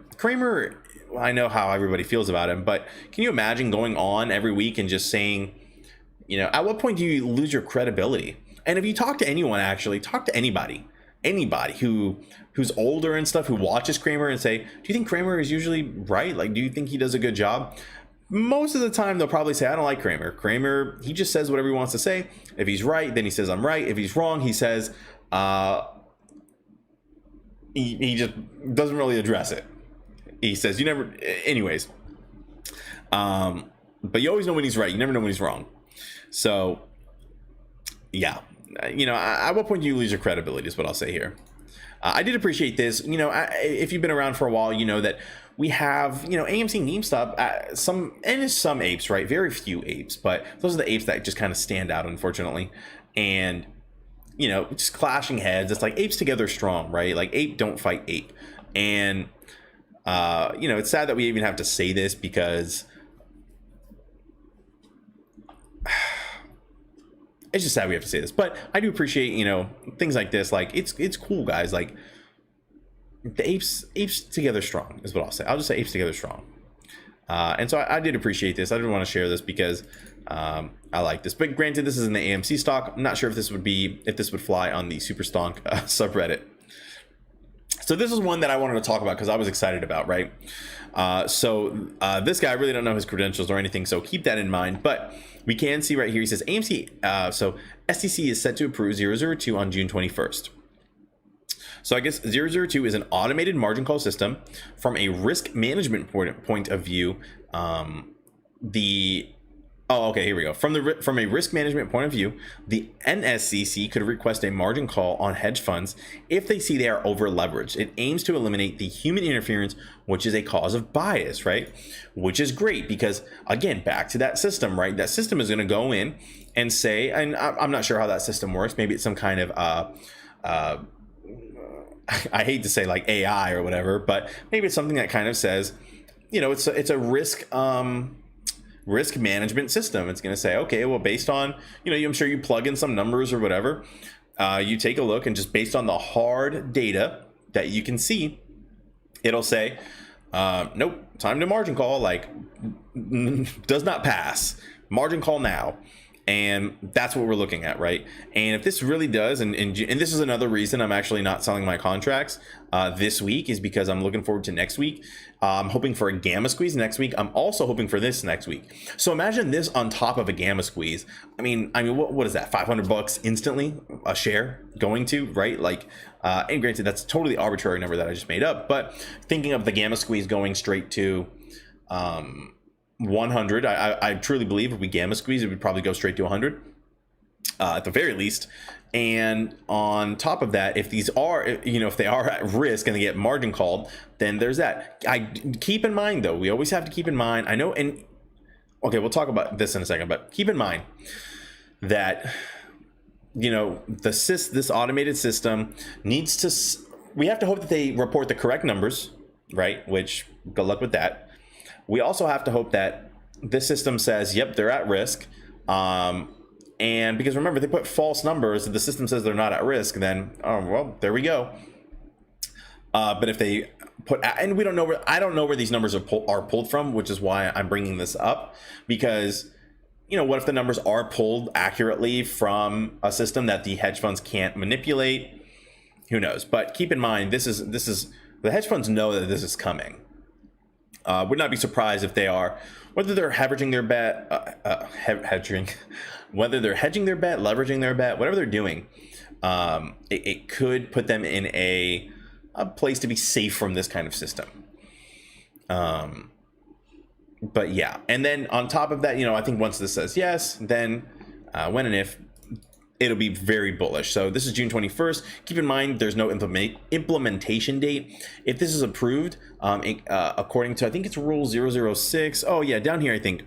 I know how everybody feels about him, but can you imagine going on every week and just saying, at what point do you lose your credibility? And if you talk to anyone, actually talk to anybody who's older and stuff, who watches Kramer, and say, do you think Kramer is usually right? Like, do you think he does a good job? Most of the time they'll probably say, I don't like Kramer. He just says whatever he wants to say. If he's right, then he says I'm right. If he's wrong, he says he just doesn't really address it. He says, you never, anyways. But you always know when he's right. You never know when he's wrong. So, yeah. At what point do you lose your credibility is what I'll say here. I did appreciate this. If you've been around for a while, you know that we have, AMC and GameStop, some apes, right? Very few apes, but those are the apes that just kind of stand out, unfortunately. And, just clashing heads. It's like apes together strong, right? Like ape don't fight ape. And, it's sad that we even have to say this, because it's just sad we have to say this. But I do appreciate, things like this. Like, it's cool, guys. Like, the apes together strong is what I'll say. I'll just say apes together strong. And so I did appreciate this. I didn't want to share this because I like this. But granted, this is in the AMC stock. I'm not sure if this would fly on the Super Stonk subreddit. So this is one that I wanted to talk about because I was excited about, right? This guy, I really don't know his credentials or anything, so keep that in mind. But we can see right here, he says AMC, so SEC is set to approve 002 on June 21st. So I guess 002 is an automated margin call system. From a risk management point of view, here we go. From a risk management point of view, the NSCC could request a margin call on hedge funds if they see they are over leveraged. It aims to eliminate the human interference, which is a cause of bias, right? Which is great because, again, back to that system, right? That system is going to go in and say, and I'm not sure how that system works. Maybe it's some kind of I hate to say like AI or whatever, but maybe it's something that kind of says, it's a risk management system. It's going to say, okay, well, based on, I'm sure you plug in some numbers or whatever, you take a look, and just based on the hard data that you can see, it'll say, nope, time to margin call, like does not pass, margin call now. And that's what we're looking at, right? And if this really does, and this is another reason I'm actually not selling my contracts this week, is because I'm looking forward to next week. I'm hoping for a gamma squeeze next week. I'm also hoping for this next week. So imagine this on top of a gamma squeeze. I mean, what is that? $500 instantly a share going to, right? Like, and granted, that's a totally arbitrary number that I just made up. But thinking of the gamma squeeze going straight to 100, I truly believe if we gamma squeeze, it would probably go straight to 100 at the very least. And on top of that, if these are, if they are at risk and they get margin called, then there's that. I keep in mind, though, we always have to keep in mind, I know, and okay, we'll talk about this in a second, but keep in mind that, this automated system needs to, we have to hope that they report the correct numbers, right? Which, good luck with that. We also have to hope that this system says, yep, they're at risk. And because remember, they put false numbers, the system says they're not at risk, then, oh, well, there we go. But if they put, and we don't know where, I don't know where these numbers are pulled from, which is why I'm bringing this up, because, you know, what if the numbers are pulled accurately from a system that the hedge funds can't manipulate? Who knows? But keep in mind, this is the hedge funds know that this is coming. Would not be surprised if they are, whether they're hedging their bet, whether they're hedging their bet, leveraging their bet, whatever they're doing, it could put them in a place to be safe from this kind of system. But yeah, and then on top of that, you know, I think once this says yes, then when and if, it'll be very bullish. So this is June 21st. Keep in mind, there's no implementation date. If this is approved, according to, I think it's rule 006. Oh yeah, down here, I think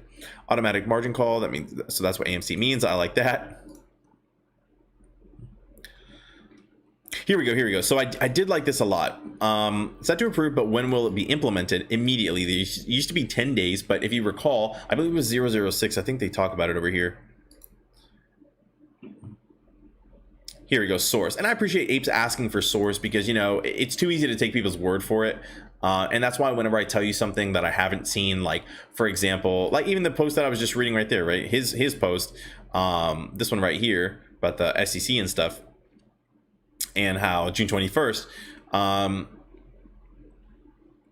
automatic margin call. That means, so that's what AMC means. I like that. Here we go. So I did like this a lot. Set to approve, but when will it be implemented? Immediately. There used to be 10 days, but if you recall, I believe it was 006. I think they talk about it over here. Here we go, source. And I appreciate Apes asking for source, because, you know, it's too easy to take people's word for it. And that's why whenever I tell you something that I haven't seen, like, for example, like even the post that I was just reading right there, right? His post, this one right here about the SEC and stuff, and how June 21st,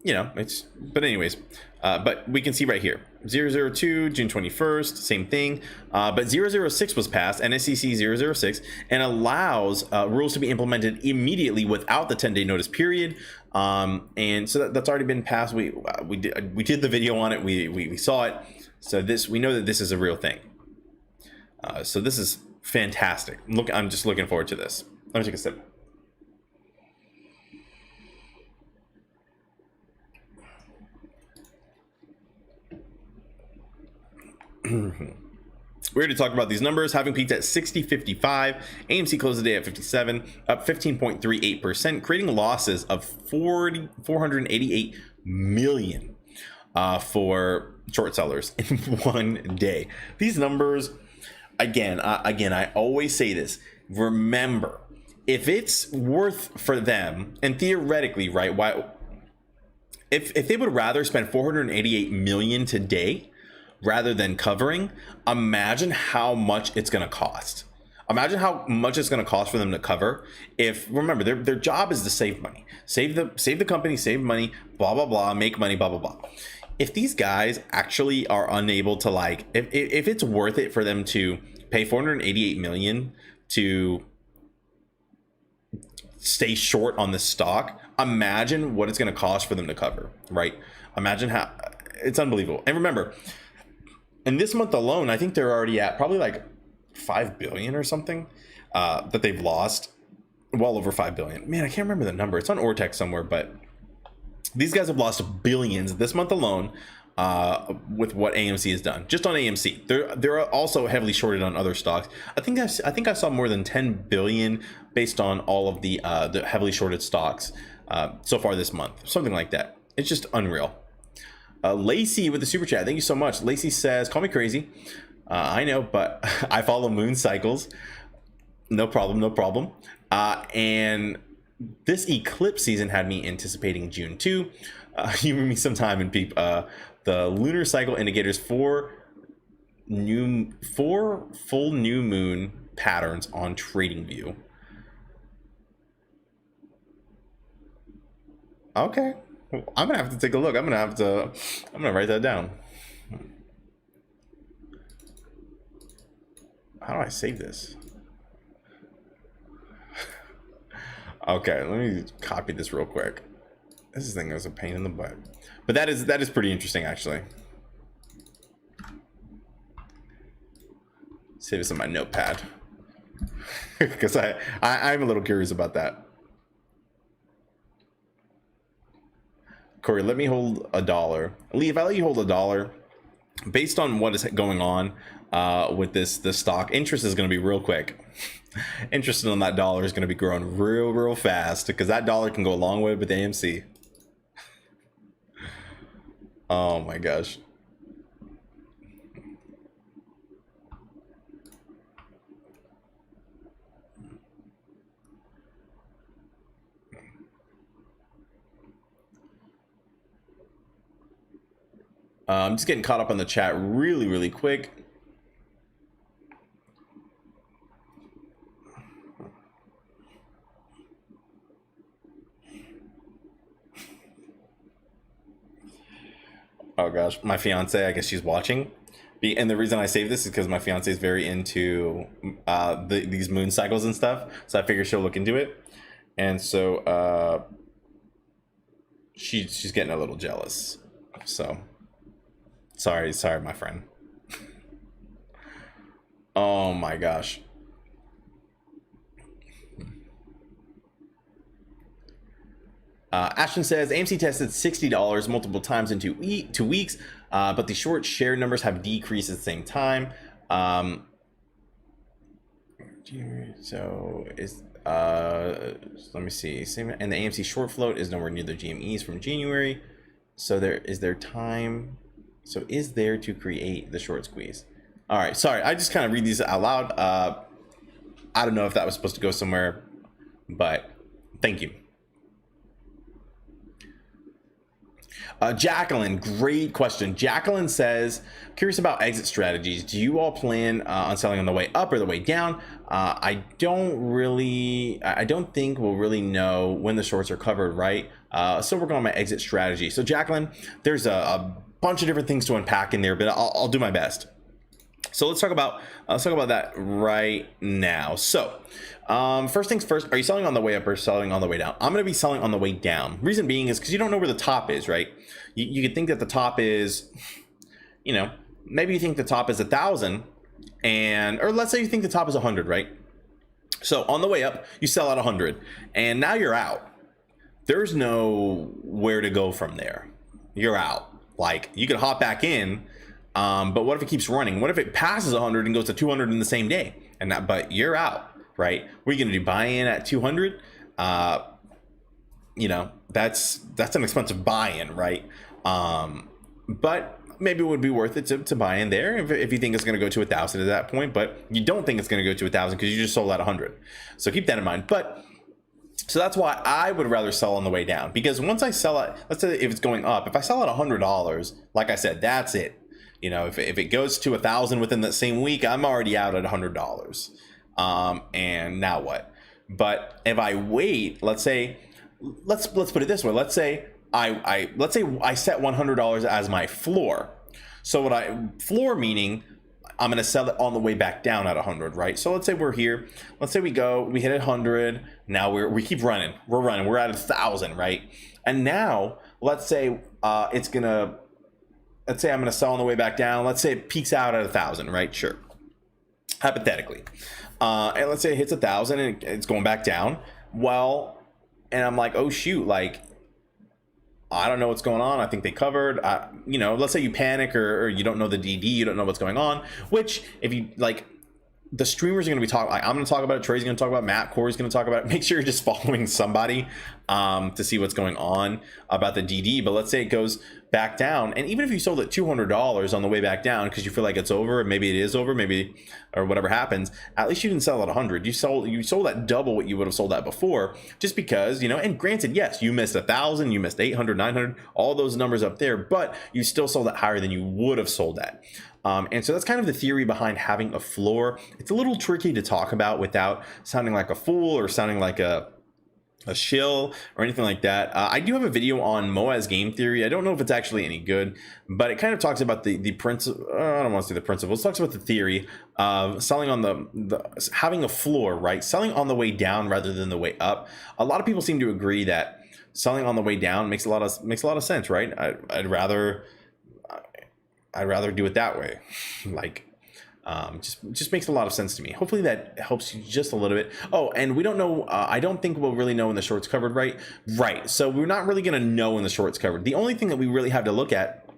you know, it's, but anyways, but we can see right here, 002, June 21st, same thing. But 006 was passed, NSCC 006, and allows rules to be implemented immediately without the 10-day notice period. And so that's already been passed. We did the video on it. We saw it. So we know that this is a real thing. So this is fantastic. I'm just looking forward to this. Let me take a sip. We already talked about these numbers, having peaked at 60.55. AMC closed the day at 57, up 15.38%, creating losses of 488 million for short sellers in one day. These numbers, again, I always say this. Remember, if it's worth for them, and theoretically, right? Why? If they would rather spend 488 million today rather than covering, imagine how much it's going to cost. Imagine how much it's going to cost for them to cover. If, remember, their job is to save money, save the company, save money, blah blah blah, make money, blah blah blah. If these guys actually are unable to, like, if it's worth it for them to pay 488 million to stay short on the stock, imagine what it's going to cost for them to cover, right? Imagine how it's unbelievable. And remember, in this month alone, I think they're already at probably like 5 billion or something that they've lost. Well over 5 billion. Man, I can't remember the number. It's on Ortex somewhere, but these guys have lost billions this month alone with what AMC has done. Just on AMC. They're also heavily shorted on other stocks. I think I saw more than 10 billion based on all of the heavily shorted stocks so far this month. Something like that. It's just unreal. Lacey with the super chat, thank you so much. Lacey says, call me crazy, I know, but I follow moon cycles. No problem. And this eclipse season had me anticipating June 2. Humor me sometime and peep the lunar cycle indicators for full new moon patterns on TradingView. Okay, I'm gonna have to take a look. I'm gonna write that down. How do I save this? Okay, let me copy this real quick. This thing is a pain in the butt, but that is pretty interesting, actually. Save this on my notepad because I'm a little curious about that. Corey, let me hold $1. Lee, if I let you hold $1, based on what is going on with this stock, interest is going to be real quick. Interest on that dollar is going to be growing real fast because that dollar can go a long way with AMC. Oh my gosh. I'm just getting caught up on the chat really quick. Oh gosh, my fiance, I guess she's watching. And the reason I save this is because my fiance is very into these moon cycles and stuff. So I figure she'll look into it. And so she's getting a little jealous. So sorry, my friend. Oh my gosh. Ashton says AMC tested $60 multiple times in 2 weeks, but the short share numbers have decreased at the same time. So is let me see. And the AMC short float is nowhere near the GMEs from January. So is there time? So is there to create the short squeeze? All right, sorry, I just kind of read these out loud. I don't know if that was supposed to go somewhere, but thank you. Jacqueline, great question. Jacqueline says, curious about exit strategies. Do you all plan on selling on the way up or the way down? I don't think we'll really know when the shorts are covered, right? Still working on my exit strategy. So Jacqueline, there's a bunch of different things to unpack in there, but I'll do my best. So let's talk about that right now. So first things first, are you selling on the way up or selling on the way down? I'm going to be selling on the way down. Reason being is because you don't know where the top is, right? You could think that the top is, maybe you think the top is 1,000, or let's say you think the top is 100, right? So on the way up, you sell at 100, and now you're out. There's no where to go from there. You're out. Like, you could hop back in. But what if it keeps running? What if it passes 100 and goes to 200 in the same day? But you're out, right? What are you going to do? Buy in at 200? That's an expensive buy-in, right? But maybe it would be worth it to buy in there if you think it's going to go to 1,000 at that point. But you don't think it's going to go to 1,000 because you just sold at 100. So keep that in mind. So that's why I would rather sell on the way down, because once I sell it, let's say if it's going up, if I sell at $100, like I said, that's it. If it goes to 1,000 within that same week, I'm already out at $100. And now what? But if I wait, let's put it this way. Let's say I set $100 as my floor. So floor meaning I'm going to sell it on the way back down at 100, right? So let's say we're here. Let's say we hit 100. Now we keep running. We're at 1,000, right? And now let's say I'm going to sell on the way back down. Let's say it peaks out at 1,000, right? Sure. Hypothetically. And let's say it hits 1,000 and it's going back down. Well, and I'm like, oh shoot, like, I don't know what's going on. I think they covered, let's say you panic or you don't know the DD, you don't know what's going on, which if you like, the streamers are going to be talking, like, I'm going to talk about it, Trey's going to talk about it, Matt, Corey's going to talk about it. Make sure you're just following somebody to see what's going on about the DD. But let's say it goes back down, and even if you sold at $200 on the way back down because you feel like it's over, and maybe it is over, maybe, or whatever happens, at least you didn't sell at 100. You sold at double what you would have sold at before, just because, and granted, yes, you missed 1,000, you missed 800, 900, all those numbers up there, but you still sold at higher than you would have sold at. And so that's kind of the theory behind having a floor. It's a little tricky to talk about without sounding like a fool or sounding like a shill or anything like that. I do have a video on Moaz game theory. I don't know if it's actually any good, but it kind of talks about the principle. I don't want to say the principles. It talks about the theory of selling on the having a floor, right? Selling on the way down rather than the way up. A lot of people seem to agree that selling on the way down makes a lot of sense, right? I'd rather do it that way. Like, just makes a lot of sense to me. Hopefully that helps you just a little bit. Oh, and we don't know, I don't think we'll really know when the short's covered, right? Right. So we're not really going to know when the short's covered. The only thing that we really have to look at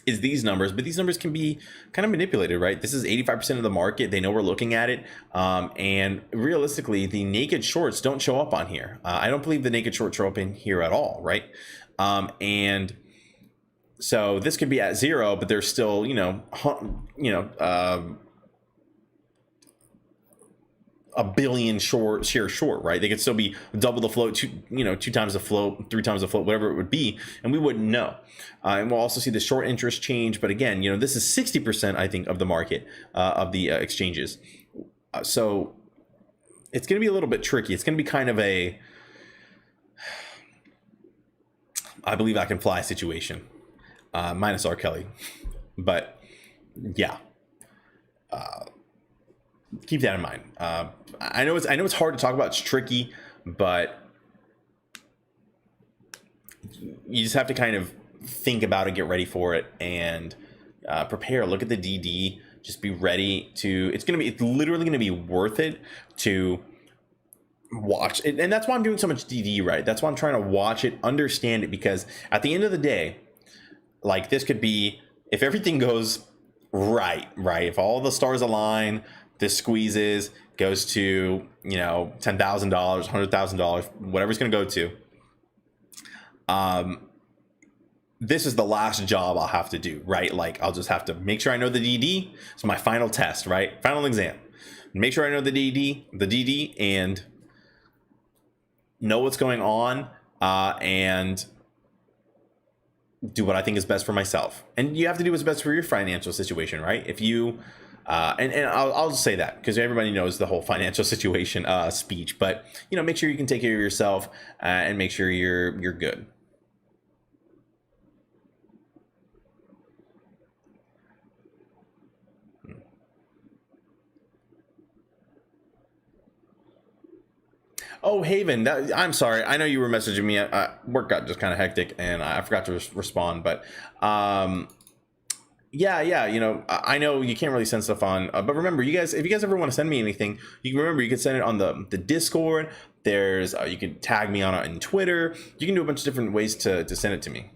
is these numbers, but these numbers can be kind of manipulated, right? This is 85% of the market. They know we're looking at it. And realistically, the naked shorts don't show up on here. I don't believe the naked shorts show up in here at all, right? And so this could be at 0, but there's still, a billion share short, right? They could still be double the float, two times the float, three times the float, whatever it would be, and we wouldn't know. And we'll also see the short interest change. But again, this is 60%, I think, of the market, of the exchanges. So it's going to be a little bit tricky. It's going to be kind of a I believe I can fly situation, minus R. Kelly. But yeah, keep that in mind. I know it's hard to talk about. It's tricky, but you just have to kind of think about it, get ready for it, and prepare. Look at the DD. Just be ready to. It's literally gonna be worth it to watch it, and that's why I'm doing so much DD. Right. That's why I'm trying to watch it, understand it, because at the end of the day, like, this could be, if everything goes right, if all the stars align, this squeezes, goes to, $10,000, $100,000, whatever it's going to go to. This is the last job I'll have to do, right? Like, I'll just have to make sure I know the DD. It's my final test, right? Final exam. Make sure I know the DD, and know what's going on, and do what I think is best for myself. And you have to do what's best for your financial situation, right? If you, and I'll just say that because everybody knows the whole financial situation speech, but make sure you can take care of yourself, and make sure you're good. Oh, Haven, I'm sorry. I know you were messaging me. Work got just kind of hectic, and I forgot to respond. But yeah. I know you can't really send stuff on. But remember, if you guys ever want to send me anything, you can send it on the Discord. There's you can tag me on it in Twitter. You can do a bunch of different ways to send it to me.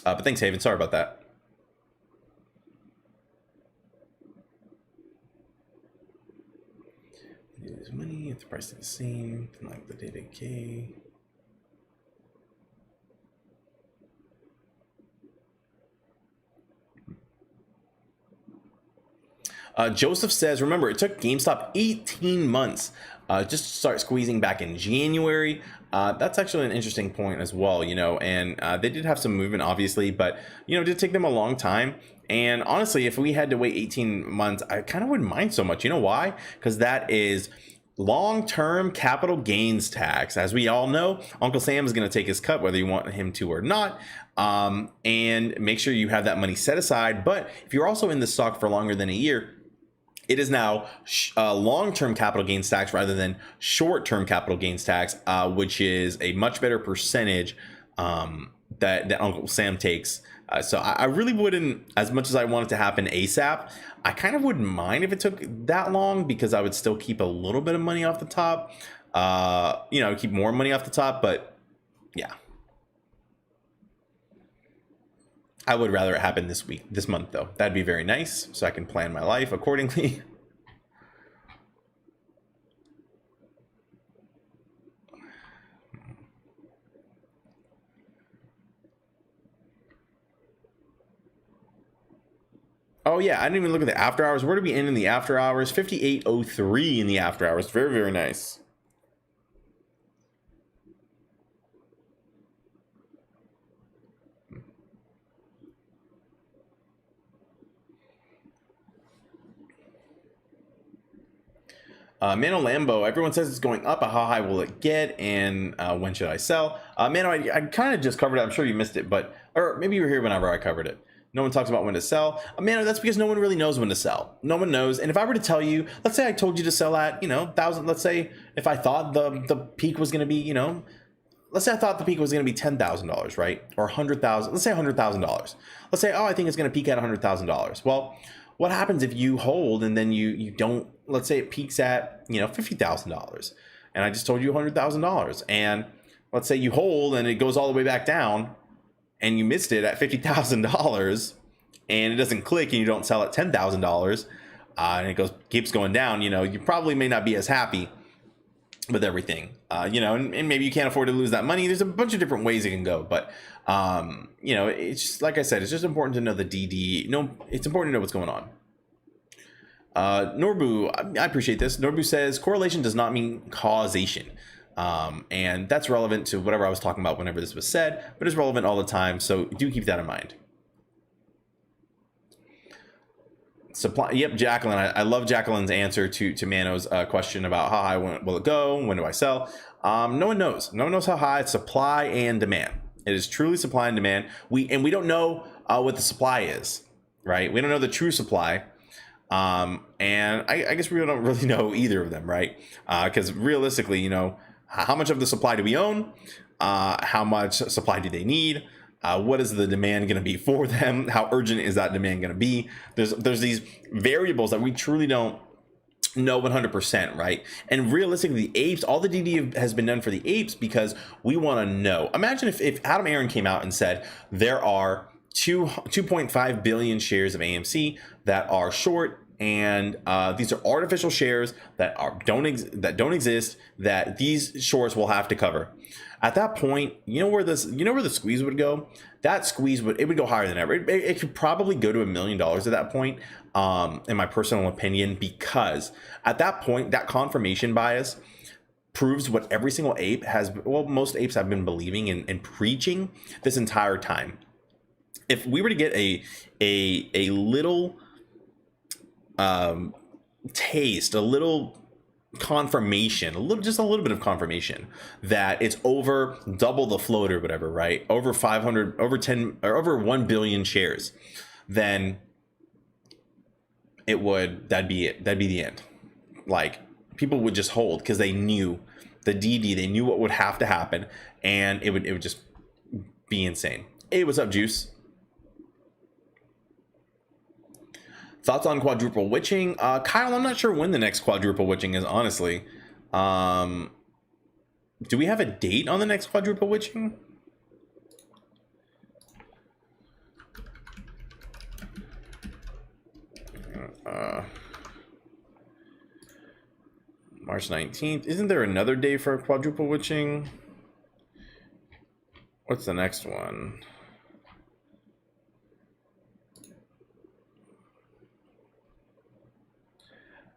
But thanks, Haven. Sorry about that. Money if the price is the same, like the data K. Joseph says, remember, it took GameStop 18 months just to start squeezing back in January. That's actually an interesting point as well, and they did have some movement, obviously, but, it did take them a long time. And honestly, if we had to wait 18 months, I kind of wouldn't mind so much. You know why? Because that is long-term capital gains tax. As we all know, Uncle Sam is going to take his cut, whether you want him to or not. And make sure you have that money set aside. But if you're also in the stock for longer than a year, it is now long-term capital gains tax rather than short-term capital gains tax, which is a much better percentage that Uncle Sam takes. So I really wouldn't, as much as I want it to happen ASAP, I kind of wouldn't mind if it took that long, because I would still keep a little bit of money off the top, keep more money off the top. But yeah, I would rather it happen this month though. That'd be very nice, so I can plan my life accordingly. Oh yeah, I didn't even look at the after hours. Where did we end in the after hours? 58:03 in the after hours. Very, very nice. Mano Lambo, everyone says it's going up. How high will it get? And when should I sell? Mano, I kind of just covered it. I'm sure you missed it, or maybe you were here whenever I covered it. No one talks about when to sell. Man, that's because no one really knows when to sell. No one knows. And if I were to tell you, let's say I told you to sell at, 1,000, let's say if I thought the peak was going to be, let's say I thought the peak was going to be $10,000, right? Or 100,000, let's say $100,000. Let's say, I think it's going to peak at $100,000. Well, what happens if you hold and then you don't, let's say it peaks at, $50,000, and I just told you $100,000, and let's say you hold and it goes all the way back down, and you missed it at $50,000, and it doesn't click, and you don't sell at $10,000, and it keeps going down, you probably may not be as happy with everything, and maybe you can't afford to lose that money. There's a bunch of different ways it can go, but it's just, like I said, it's just important to know the DD. No, it's important to know what's going on. Norbu, I appreciate this. Norbu says correlation does not mean causation. And that's relevant to whatever I was talking about whenever this was said, but it's relevant all the time. So do keep that in mind. Supply. Yep, Jacqueline. I love Jacqueline's answer to Mano's question about how high will it go? When do I sell? No one knows. No one knows how high. It's supply and demand. It is truly supply and demand. We don't know what the supply is, right? We don't know the true supply. And I guess we don't really know either of them, right? Because realistically, you know, how much of the supply do we own? How much supply do they need? What is the demand going to be for them? How urgent is that demand going to be? There's these variables that we truly don't know 100%, right? And realistically, the apes, all the DD has been done for the apes because we want to know. Imagine if Adam Aaron came out and said there are 2.5 billion shares of AMC that are short, and these are artificial shares that don't exist, that these shorts will have to cover. At that point, you know where the squeeze would go? That squeeze would go higher than ever. It could probably go to $1 million at that point, in my personal opinion, because at that point, that confirmation bias proves what every single ape has. Well, most apes have been believing and preaching this entire time. If we were to get a little taste, a little confirmation, just a little bit of confirmation that it's over double the float or whatever, right? Over 500, over 10, or over 1 billion shares, then that'd be it. That'd be the end. Like, people would just hold because they knew the DD, they knew what would have to happen, and it would just be insane. Hey, what's up, Juice? Thoughts on quadruple witching? Kyle, I'm not sure when the next quadruple witching is, honestly. Do we have a date on the next quadruple witching? March 19th. Isn't there another day for quadruple witching? What's the next one?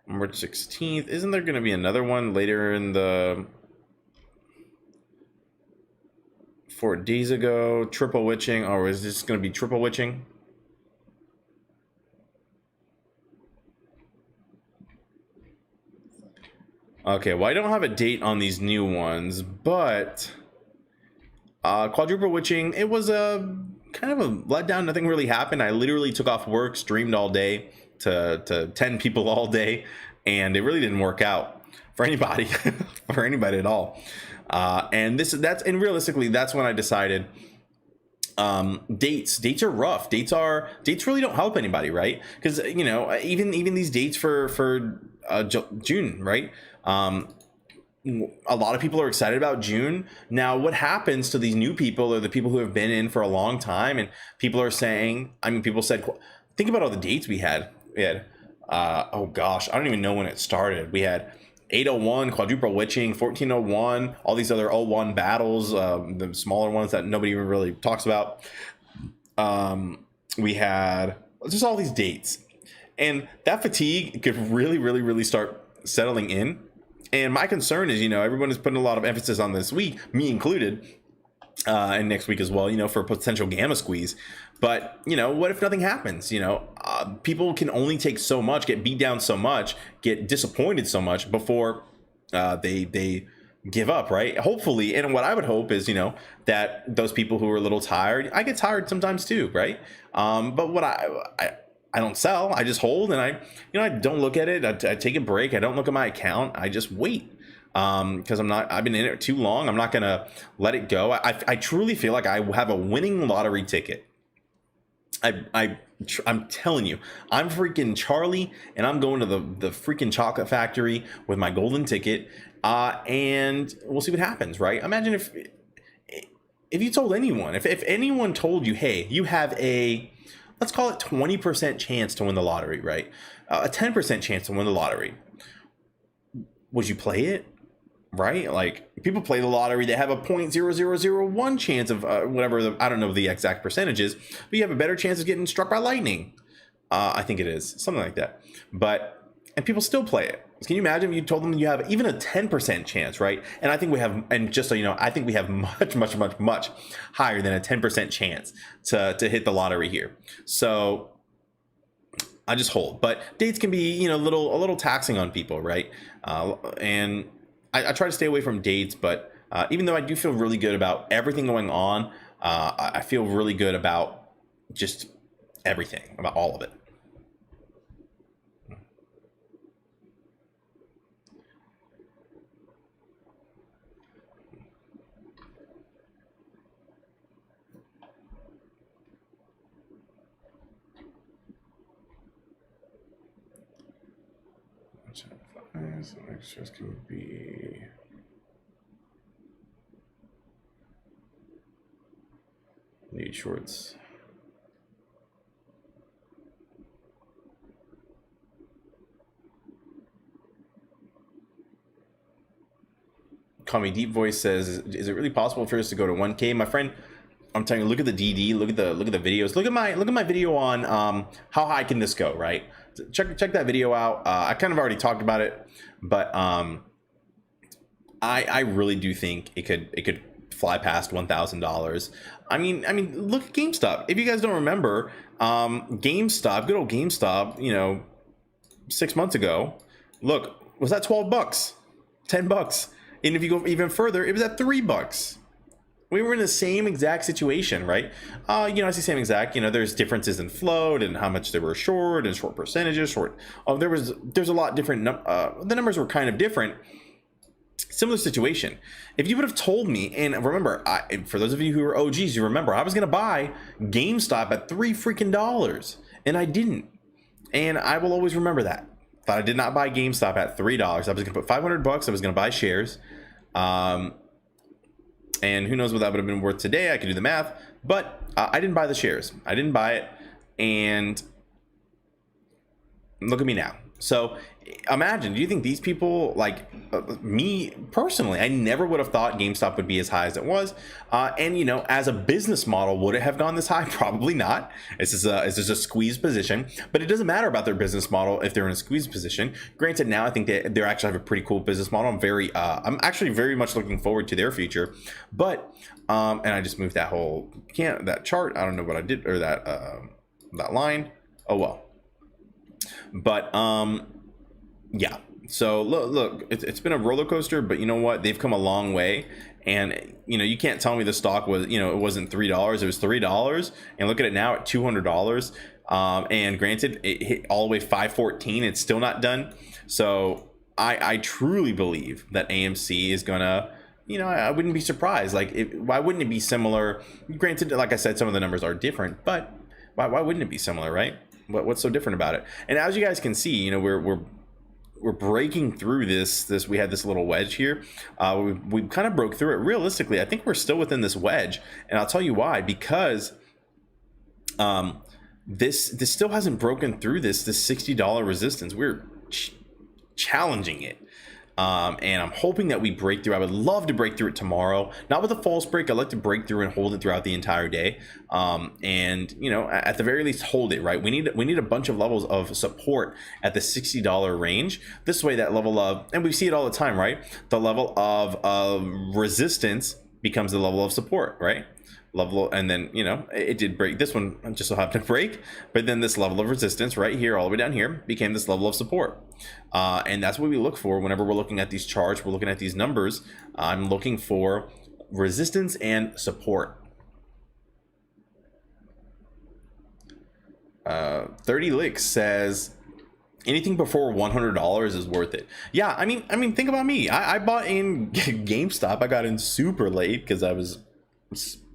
March 16th. Isn't there going to be another one later in the 4 days ago? Triple witching. Or is this going to be triple witching? Okay, well, I don't have a date on these new ones, but quadruple witching, it was a kind of a letdown. Nothing really happened. I literally took off work, streamed all day to 10 people all day, and it really didn't work out for anybody for anybody at all. And realistically, that's when I decided dates are rough. Dates really don't help anybody, right? Because, you know, even these dates for June, right? A lot of people are excited about June. Now, what happens to these new people, or the people who have been in for a long time, and people are saying, people said, think about all the dates we had. Oh gosh, I don't even know when it started. We had 801, quadruple witching, 1401, all these other 01 battles, the smaller ones that nobody even really talks about. We had just all these dates, and that fatigue could really start settling in. And my concern is, you know, everyone is putting a lot of emphasis on this week, me included, and next week as well, you know, for a potential gamma squeeze. But, you know, what if nothing happens? You know, people can only take so much, get beat down so much, get disappointed so much before they give up, right? Hopefully, and what I would hope is, you know, that those people who are a little tired, I get tired sometimes too, right? But what I don't sell, I just hold, and I don't look at it. I take a break. I don't look at my account. I just wait. Because I've been in it too long. I'm not gonna let it go. I truly feel like I have a winning lottery ticket. I'm telling you, I'm freaking Charlie, and I'm going to the freaking chocolate factory with my golden ticket, and we'll see what happens, right? Imagine if you told anyone, if anyone told you, hey, you have a, let's call it 20% chance to win the lottery, right? A 10% chance to win the lottery. Would you play it? Right? Like, people play the lottery, they have a 0.0001 chance of whatever, I don't know the exact percentages, but you have a better chance of getting struck by lightning. I think it is something like that. But and people still play it. Can you imagine if you told them you have even a 10% chance, right? And I think we have, and just so you know, I think we have much higher than a 10% chance to hit the lottery here. So I just hold. But dates can be, you know, a little taxing on people, right? And I try to stay away from dates, but even though I do feel really good about everything going on, I feel really good about just everything, about all of it. So extras can be need shorts. Call Me Deep Voice says, is it really possible for us to go to 1K? My friend, I'm telling you, look at the DD, look at the videos, look at my video on how high can this go, right? Check that video out. I kind of already talked about it, but I really do think it could fly past $1,000. I mean, look at GameStop. If you guys don't remember, GameStop, good old GameStop, you know, 6 months ago, look, was that $12, $10? And if you go even further, it was at $3. We were in the same exact situation, right? You know, it's the same exact, you know, there's differences in float and how much they were short and short percentages, short. There's a lot different. The numbers were kind of different. Similar situation. If you would have told me, and remember, for those of you who are OGs, you remember I was going to buy GameStop at $3, and I didn't. And I will always remember that. Thought I did not buy GameStop at $3. I was going to put $500. I was going to buy shares. And who knows what that would have been worth today. I could do the math, but I didn't buy the shares. I didn't buy it. And look at me now. So imagine, do you think these people, like me personally, I never would have thought GameStop would be as high as it was. And, you know, as a business model, would it have gone this high? Probably not. This is a squeezed position, but it doesn't matter about their business model if they're in a squeezed position. Granted, now I think they actually have a pretty cool business model. I'm actually very much looking forward to their future. But, and I just moved that chart. I don't know what I did, or that line. Oh, well. But yeah, so look, it's been a roller coaster, but you know what, they've come a long way. And you know, you can't tell me the stock was, you know, it wasn't $3, it was $3, and look at it now at $200. And granted, it hit all the way 514, it's still not done. So I truly believe that AMC is gonna, you know, I wouldn't be surprised. Like, why wouldn't it be similar? Granted, like I said, some of the numbers are different, but why wouldn't it be similar, right? What's so different about it? And as you guys can see, you know, we're breaking through this. We had this little wedge here. We kind of broke through it. Realistically, I think we're still within this wedge, and I'll tell you why. Because this still hasn't broken through this $60 resistance. We're challenging it. And I'm hoping that we break through. I would love to break through it tomorrow, not with a false break. I'd like to break through and hold it throughout the entire day. And you know, at the very least, hold it, right? We need a bunch of levels of support at the $60 range. This way, that level of, and we see it all the time, right? The level of resistance becomes the level of support, right? And then, you know, it did break. This one just so happened to break, but then this level of resistance right here, all the way down here, became this level of support. And that's what we look for whenever we're looking at these charts, we're looking at these numbers. I'm looking for resistance and support. 30 Licks says anything before $100 is worth it. Yeah, I mean, think about me. I bought in GameStop. I got in super late because I was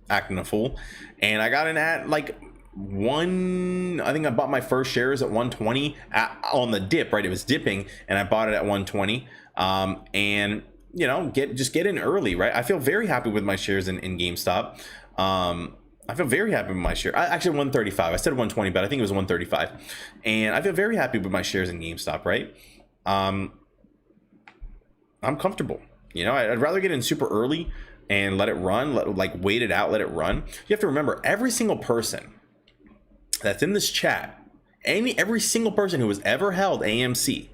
acting a fool, and I got in at like I think I bought my first shares at 120 on the dip, right? It was dipping, and I bought it at 120. And you know, just get in early, right? I feel very happy with my shares in GameStop. I feel very happy with my share. Actually, 135. I said 120, but I think it was 135. And I feel very happy with my shares in GameStop, right? I'm comfortable. You know, I'd rather get in super early and let it run, like wait it out, let it run. You have to remember, every single person that's in this chat, every single person who has ever held AMC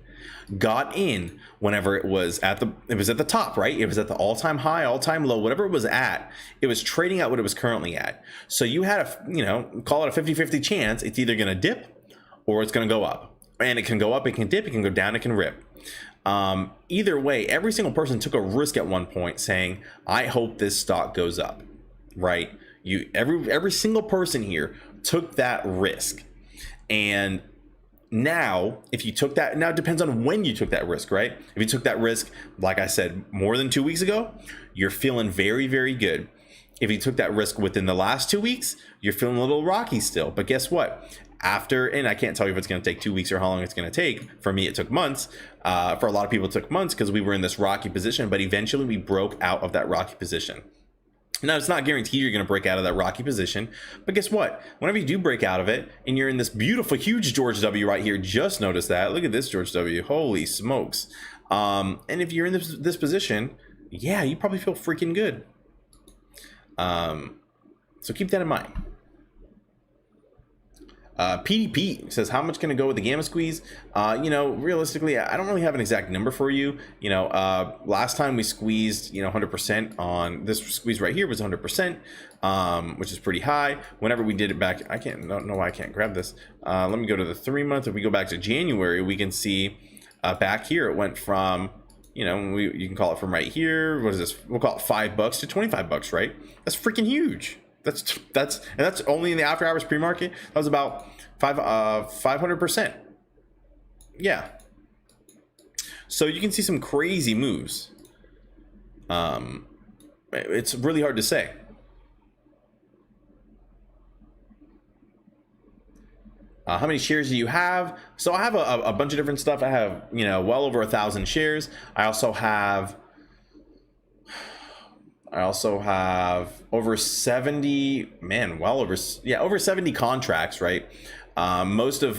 got in whenever it was at the top, right? It was at the all-time high, all-time low, whatever it was at, it was trading at what it was currently at. So you had call it a 50-50 chance it's either going to dip or it's going to go up. And it can go up, it can dip, it can go down, it can rip. Either way, every single person took a risk at one point saying, I hope this stock goes up, right? Every single person here took that risk. And now, if you took that, now it depends on when you took that risk, right? If you took that risk, like I said, more than 2 weeks ago, you're feeling very, very good. If you took that risk within the last 2 weeks, you're feeling a little rocky still. But guess what? And I can't tell you if it's going to take 2 weeks or how long it's going to take. For me, it took months. For a lot of people, it took months because we were in this rocky position, but eventually we broke out of that rocky position. Now, it's not guaranteed you're going to break out of that rocky position, but guess what? Whenever you do break out of it and you're in this beautiful, huge George W right here, just notice that. Look at this George W. Holy smokes. And if you're in this position, yeah, you probably feel freaking good. So keep that in mind. PDP says, how much can it go with the gamma squeeze? Realistically, I don't really have an exact number for you. Last time we squeezed, 100% on this squeeze right here was 100%, which is pretty high. Whenever we did it back, I don't know why I can't grab this. Let me go to the 3 month. If we go back to January, we can see back here, it went from, you can call it from right here. What is this? We'll call it $5 to $25, right? That's freaking huge. That's only in the after hours pre-market. That was about 500%. Yeah. So you can see some crazy moves. It's really hard to say. How many shares do you have? So I have a bunch of different stuff. I have, well over 1,000 shares. I also have over 70, over 70 contracts, right? I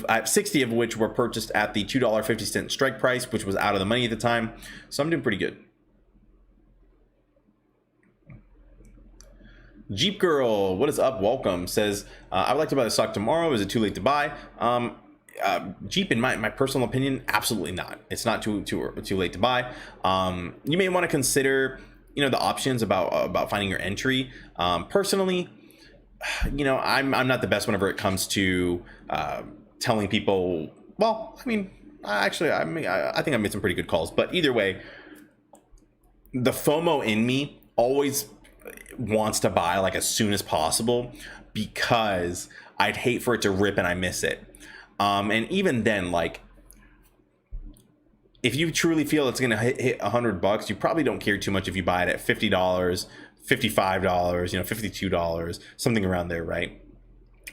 have 60 of which were purchased at the $2.50 strike price, which was out of the money at the time. So I'm doing pretty good. Jeep Girl, what is up? Welcome. Says, I would like to buy the stock tomorrow. Is it too late to buy? Jeep, in my personal opinion, absolutely not. It's not too late to buy. You may want to consider the options about finding your entry. Personally, I'm not the best whenever it comes to telling people. Well, I think I made some pretty good calls. But either way, the FOMO in me always wants to buy like as soon as possible because I'd hate for it to rip and I miss it. And even then, like, if you truly feel it's going to hit $100, you probably don't care too much if you buy it at $50, $55, $52, something around there, right?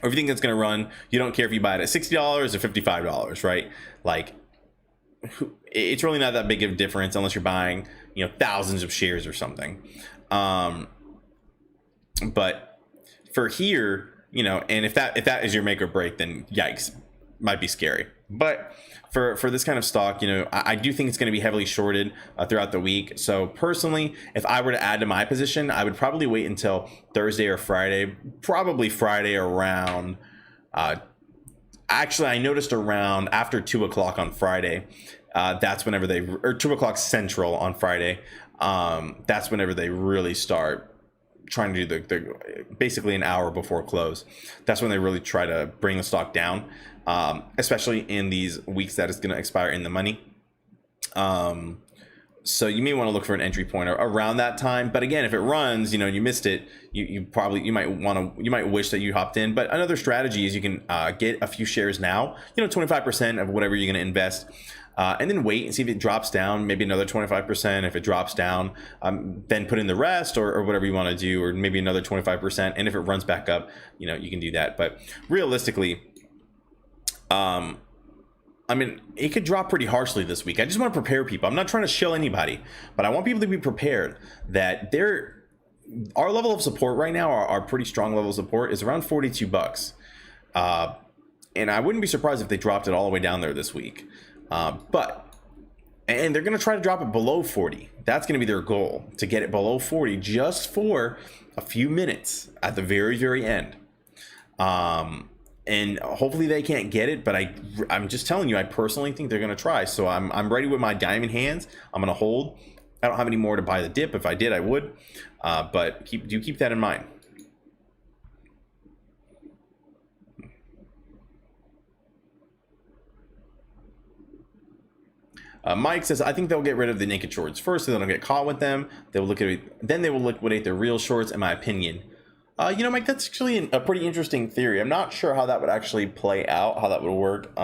Or if you think it's going to run, you don't care if you buy it at $60 or $55, right? Like, it's really not that big of a difference unless you're buying, thousands of shares or something. But for here, and if that is your make or break, then yikes, might be scary. But for this kind of stock, I do think it's going to be heavily shorted throughout the week. So personally, if I were to add to my position, I would probably wait until Thursday or Friday, probably Friday around, actually I noticed around after 2 o'clock on Friday, that's whenever or 2 o'clock Central on Friday. That's whenever they really start trying to do the basically an hour before close. That's when they really try to bring the stock down, especially in these weeks that it's going to expire in the money. So you may want to look for an entry point around that time. But again, if it runs, you missed it, you might wish that you hopped in. But another strategy is you can get a few shares now, 25% of whatever you're going to invest. And then wait and see if it drops down, maybe another 25%. If it drops down, then put in the rest or whatever you want to do, or maybe another 25%. And if it runs back up, you can do that. But realistically, it could drop pretty harshly this week. I just want to prepare people. I'm not trying to shill anybody, but I want people to be prepared that our level of support right now, our pretty strong level of support is around $42. And I wouldn't be surprised if they dropped it all the way down there this week. And they're going to try to drop it below 40. That's going to be their goal, to get it below 40 just for a few minutes at the very, very end. and hopefully they can't get it, but I'm just telling you, I personally think they're going to try. So I'm ready with my diamond hands. I'm going to hold. I don't have any more to buy the dip. If I did, I would, but keep that in mind. Mike says, I think they'll get rid of the naked shorts first, so they don't get caught with them. They will then they will liquidate their real shorts, in my opinion. You know, Mike, that's actually a pretty interesting theory. I'm not sure how that would actually play out, how that would work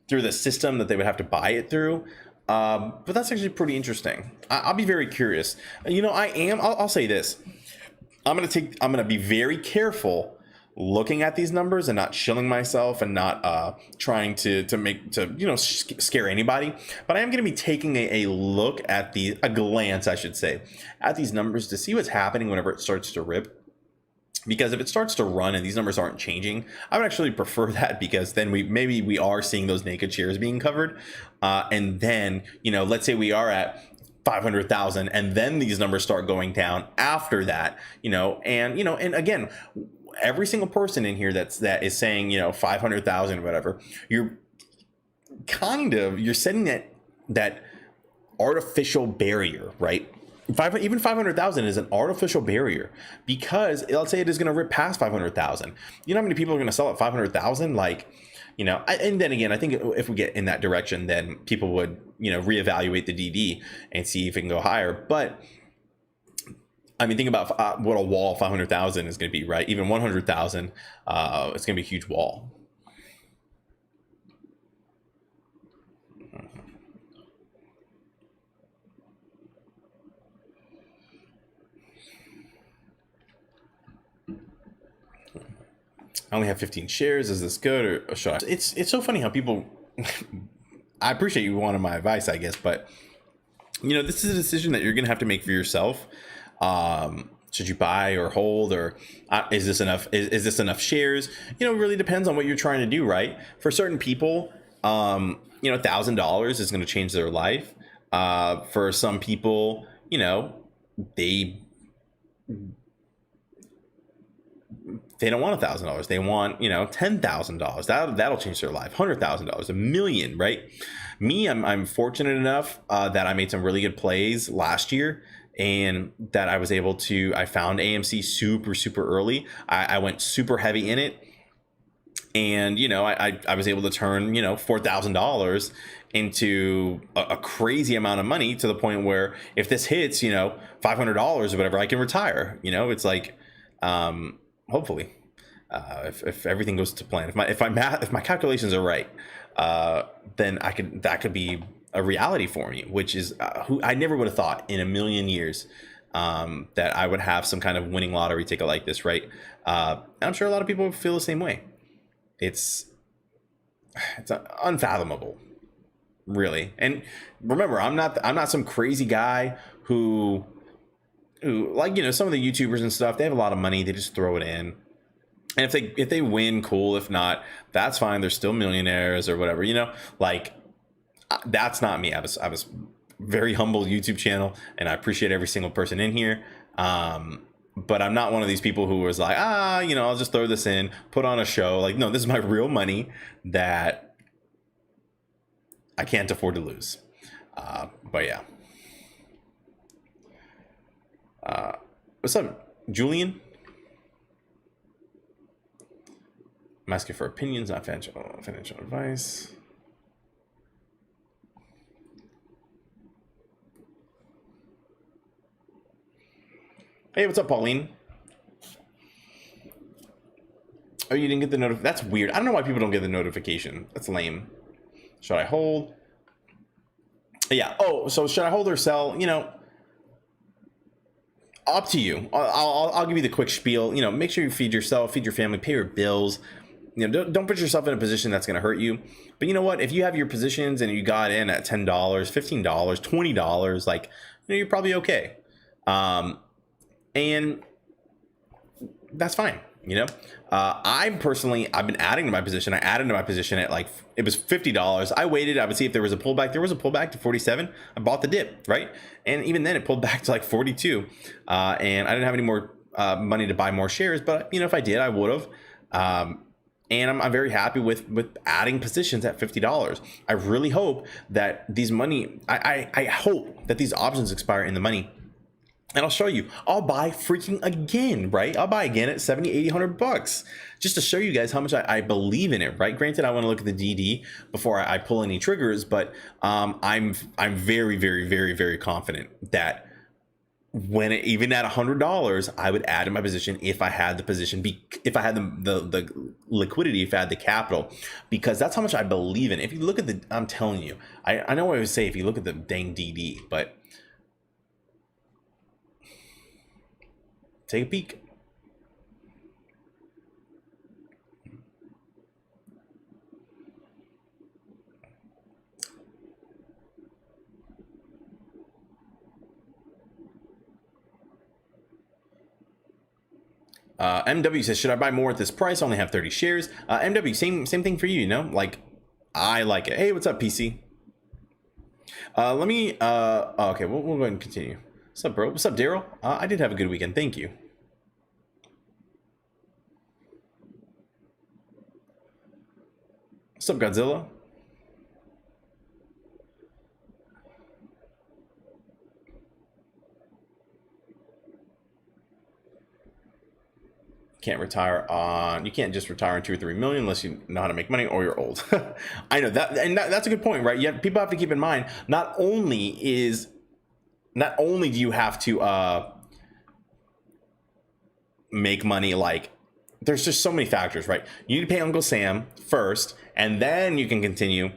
through the system that they would have to buy it through. But that's actually pretty interesting. I'll be very curious. You know, I'll say this. I'm gonna be very careful looking at these numbers and not shilling myself and not trying to scare anybody, but I am going to be taking a look at a glance, I should say, at these numbers to see what's happening whenever it starts to rip. Because if it starts to run and these numbers aren't changing, I would actually prefer that, because then maybe we are seeing those naked shares being covered, and then, you know, let's say we are at 500,000 and then these numbers start going down after that, and again, every single person in here that is saying, 500,000 or whatever, you're setting that artificial barrier, right? Even 500,000 is an artificial barrier, because let's say it is going to rip past 500,000. You know how many people are going to sell at 500,000? Like, and then again, I think if we get in that direction, then people would, reevaluate the DD and see if it can go higher. But I mean, think about what a wall 500,000 is going to be, right? Even 100,000, it's going to be a huge wall. I only have 15 shares. Is this good or should I? It's so funny how people. I appreciate you wanting my advice, I guess, but this is a decision that you're going to have to make for yourself. Should you buy or hold, or is this enough? Is this enough shares? It really depends on what you're trying to do, right? For certain people, $1,000 is going to change their life. For some people, they don't want $1,000. They want, $10,000. That'll change their life. $100,000, $1 million, right? Me, I'm fortunate enough that I made some really good plays last year, and that I was able to. I found AMC super early. I went super heavy in it, and I was able to turn $4,000 into a crazy amount of money, to the point where if this hits $500 or whatever, I can retire. It's like. Hopefully, if everything goes to plan, if my calculations are right, then that could be a reality for me, which is who I never would have thought in a million years that I would have some kind of winning lottery ticket like this, right? And I'm sure a lot of people feel the same way. It's unfathomable, really. And remember, I'm not some crazy guy who like, some of the YouTubers and stuff, they have a lot of money, they just throw it in, and if they win, cool. If not, that's fine, they're still millionaires or whatever. Like, that's not me. I was very humble YouTube channel, and I appreciate every single person in here, but I'm not one of these people who was like, I'll just throw this in, put on a show. Like, no, this is my real money that I can't afford to lose. But yeah. What's up, Julian? I'm asking for opinions, not financial advice. Hey, what's up, Pauline? Oh, you didn't get the notification? That's weird. I don't know why people don't get the notification. That's lame. Should I hold? Yeah. Oh, so should I hold or sell? Up to you. I'll give you the quick spiel. Make sure you feed yourself, feed your family, pay your bills. Don't put yourself in a position that's going to hurt you. But you know what? If you have your positions and you got in at $10, $15, $20, like, you're probably okay. And that's fine. I've been adding to my position. I added to my position at it was $50. I waited. I would see if there was a pullback. There was a pullback to 47. I bought the dip, right? And even then it pulled back to 42. And I didn't have any more money to buy more shares, but if I did, I would have. and I'm very happy with adding positions at $50. I really hope that these money, I hope that these options expire in the money. And I'll show you, I'll buy freaking again, right? I'll buy again at 70, 80, 100 bucks just to show you guys how much I believe in it, right? Granted, I want to look at the DD before I pull any triggers, but I'm very, very, very, very confident that when even at $100, I would add in my position if I had the position, if I had the liquidity, if I had the capital, because that's how much I believe in. If you look at the, I'm telling you, I know what I would say if you look at the dang DD, but take a peek. MW says, should I buy more at this price? I only have 30 shares. MW, same thing for you, you know? Like, I like it. Hey, what's up, PC? Let me, okay, we'll go ahead and continue. What's up, bro? What's up, Daryl? I did have a good weekend. Thank you. What's up, Godzilla? Can't retire on, you can't just retire on 2 or 3 million unless you know how to make money or you're old. I know that, and that's a good point, right? People have to keep in mind, not only do you have to make money, like there's just so many factors, right? You need to pay Uncle Sam first, and then you can continue.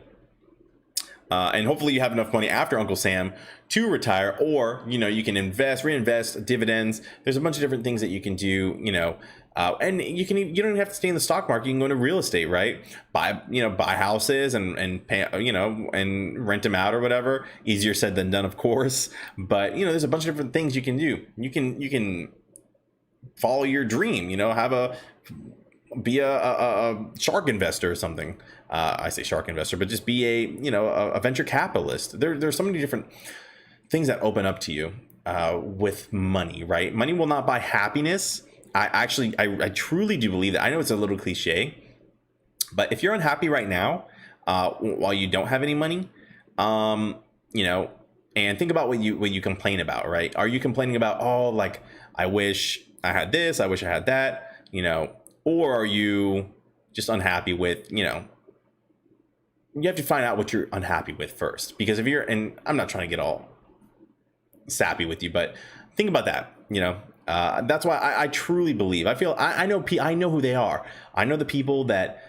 And hopefully you have enough money after Uncle Sam to retire, or, you know, you can reinvest dividends. There's a bunch of different things that you can do, you know, and you don't even have to stay in the stock market. You can go into real estate, right? Buy houses and pay, you know, and rent them out or whatever. Easier said than done, of course. But, you know, there's a bunch of different things you can do. You can follow your dream, you know, be a shark investor or something. I say shark investor, but just be a venture capitalist. There's so many different things that open up to you with money, right? Money will not buy happiness. I truly do believe that. I know it's a little cliche, but if you're unhappy right now, while you don't have any money, you know, and think about what you complain about, right? Are you complaining about, oh, like, I wish I had this, I wish I had that, you know, or are you just unhappy with, you know, you have to find out what you're unhappy with first, because if you're, and I'm not trying to get all sappy with you, but think about that, you know. That's why I truly believe, I know who they are. I know the people that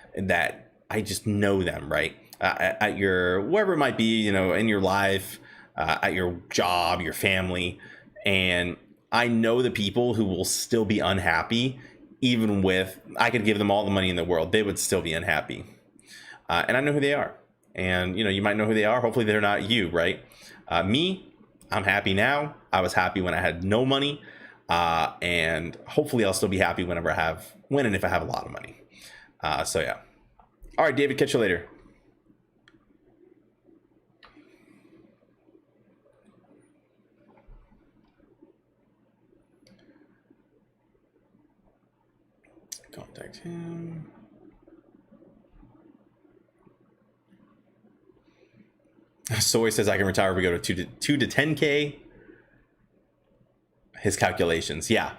I just know them, right? At your, wherever it might be, you know, in your life, at your job, your family. And I know the people who will still be unhappy, even with, I could give them all the money in the world, they would still be unhappy. And I know who they are. And, you know, you might know who they are. Hopefully they're not you, right? Me, I'm happy now. I was happy when I had no money. And hopefully I'll still be happy when and if I have a lot of money. So yeah. All right, David, catch you later. Contact him. Soy says I can retire if we go to 2 to 10K. His calculations, yeah.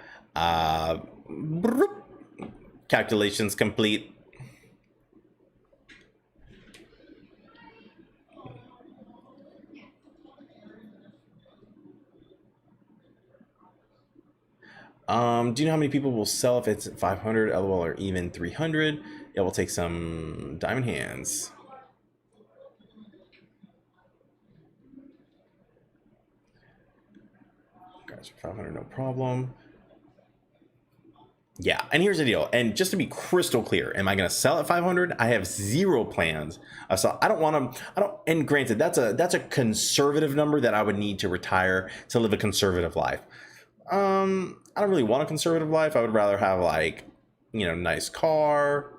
Calculations complete. Do you know how many people will sell if it's 500, LOL, or even 300? Yeah, we'll take some diamond hands. Guys, 500, no problem. Yeah, and here's the deal. And just to be crystal clear, am I going to sell at 500? I have zero plans. So I don't want to. And granted, that's a conservative number that I would need to retire to live a conservative life. I don't really want a conservative life. I would rather have, like, you know, nice car,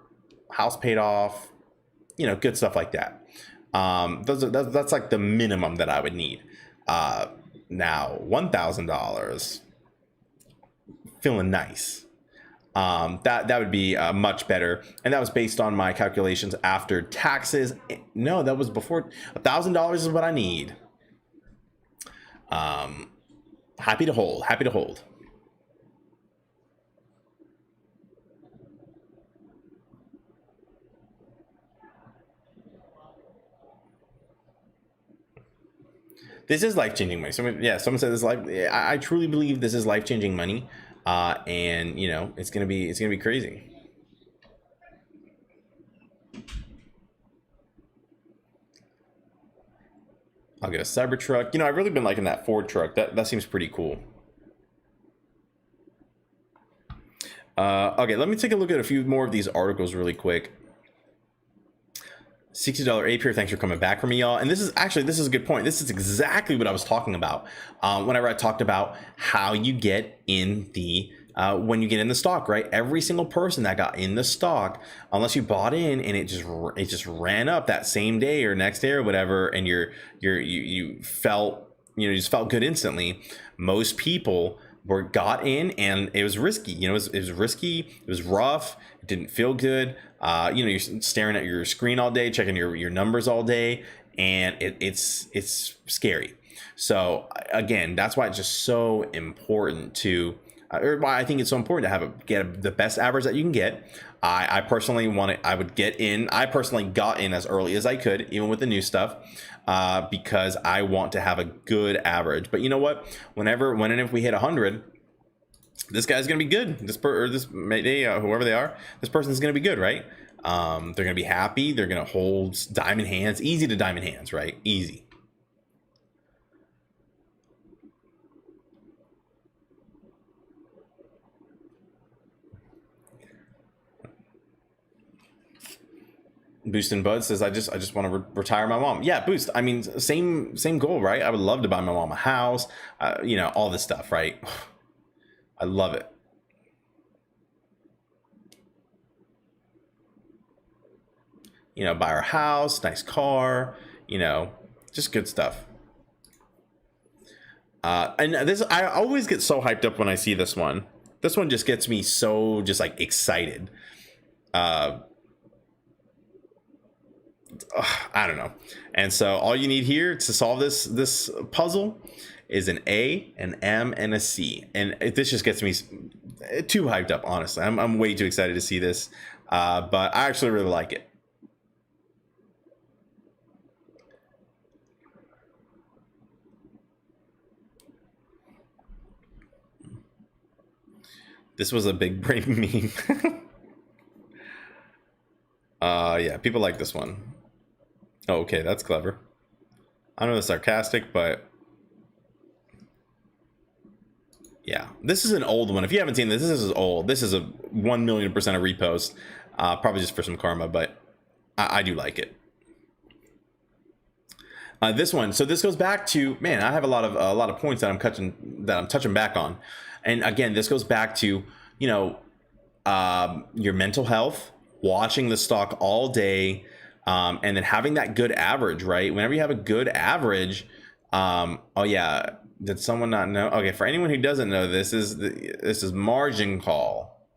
house paid off, you know, good stuff like that. That's like the minimum that I would need. Now $1,000, feeling nice. That would be much better, and that was based on my calculations after taxes. No, that was before. $1,000 is what I need. Happy to hold. Happy to hold. This is life-changing money. Someone said this life. I truly believe this is life-changing money, and you know it's gonna be crazy. I'll get a Cybertruck. You know, I've really been liking that Ford truck. That seems pretty cool. Okay, let me take a look at a few more of these articles really quick. $60 ape here. Thanks for coming back for me, y'all. And this is a good point. This is exactly what I was talking about whenever I talked about how you get in the when you get in the stock, right? Every single person that got in the stock, unless you bought in and it just ran up that same day or next day or whatever, and you felt, you know, you just felt good instantly. Most people got in, and it was risky. You know, it was risky. It was rough. It didn't feel good. You know, you're staring at your screen all day, checking your numbers all day, and it's scary. So again, that's why it's just so important to, or why I think it's so important to get the best average that you can get. I personally I would get in. I personally got in as early as I could, even with the new stuff, because I want to have a good average. But you know what? When and if we hit 100, this guy's gonna be good. Whoever they are, this person's gonna be good, right? They're gonna be happy. They're gonna hold diamond hands, easy to diamond hands, right? Easy. Boost and Bud says, I just want to retire my mom. Yeah, Boost. I mean, same goal, right? I would love to buy my mom a house, you know, all this stuff, right? I love it. You know, buy her house, nice car, you know, just good stuff. And this, I always get so hyped up when I see this one. This one just gets me so just like excited. I don't know. And so all you need here to solve this puzzle is an A, an M, and a C. And this just gets me too hyped up, honestly. I'm way too excited to see this, but I actually really like it. This was a big brain meme. Yeah, people like this one. Oh, okay, that's clever. I know it's sarcastic, but yeah, this is an old one. If you haven't seen this, this is old. This is a 1,000,000% a repost, probably just for some karma, but I do like it. This one, so this goes back to, man, I have a lot of points that I'm touching back on, and again, this goes back to, you know, your mental health, watching the stock all day. And then having that good average, right? Whenever you have a good average, oh yeah, did someone not know? Okay, for anyone who doesn't know, this is margin call.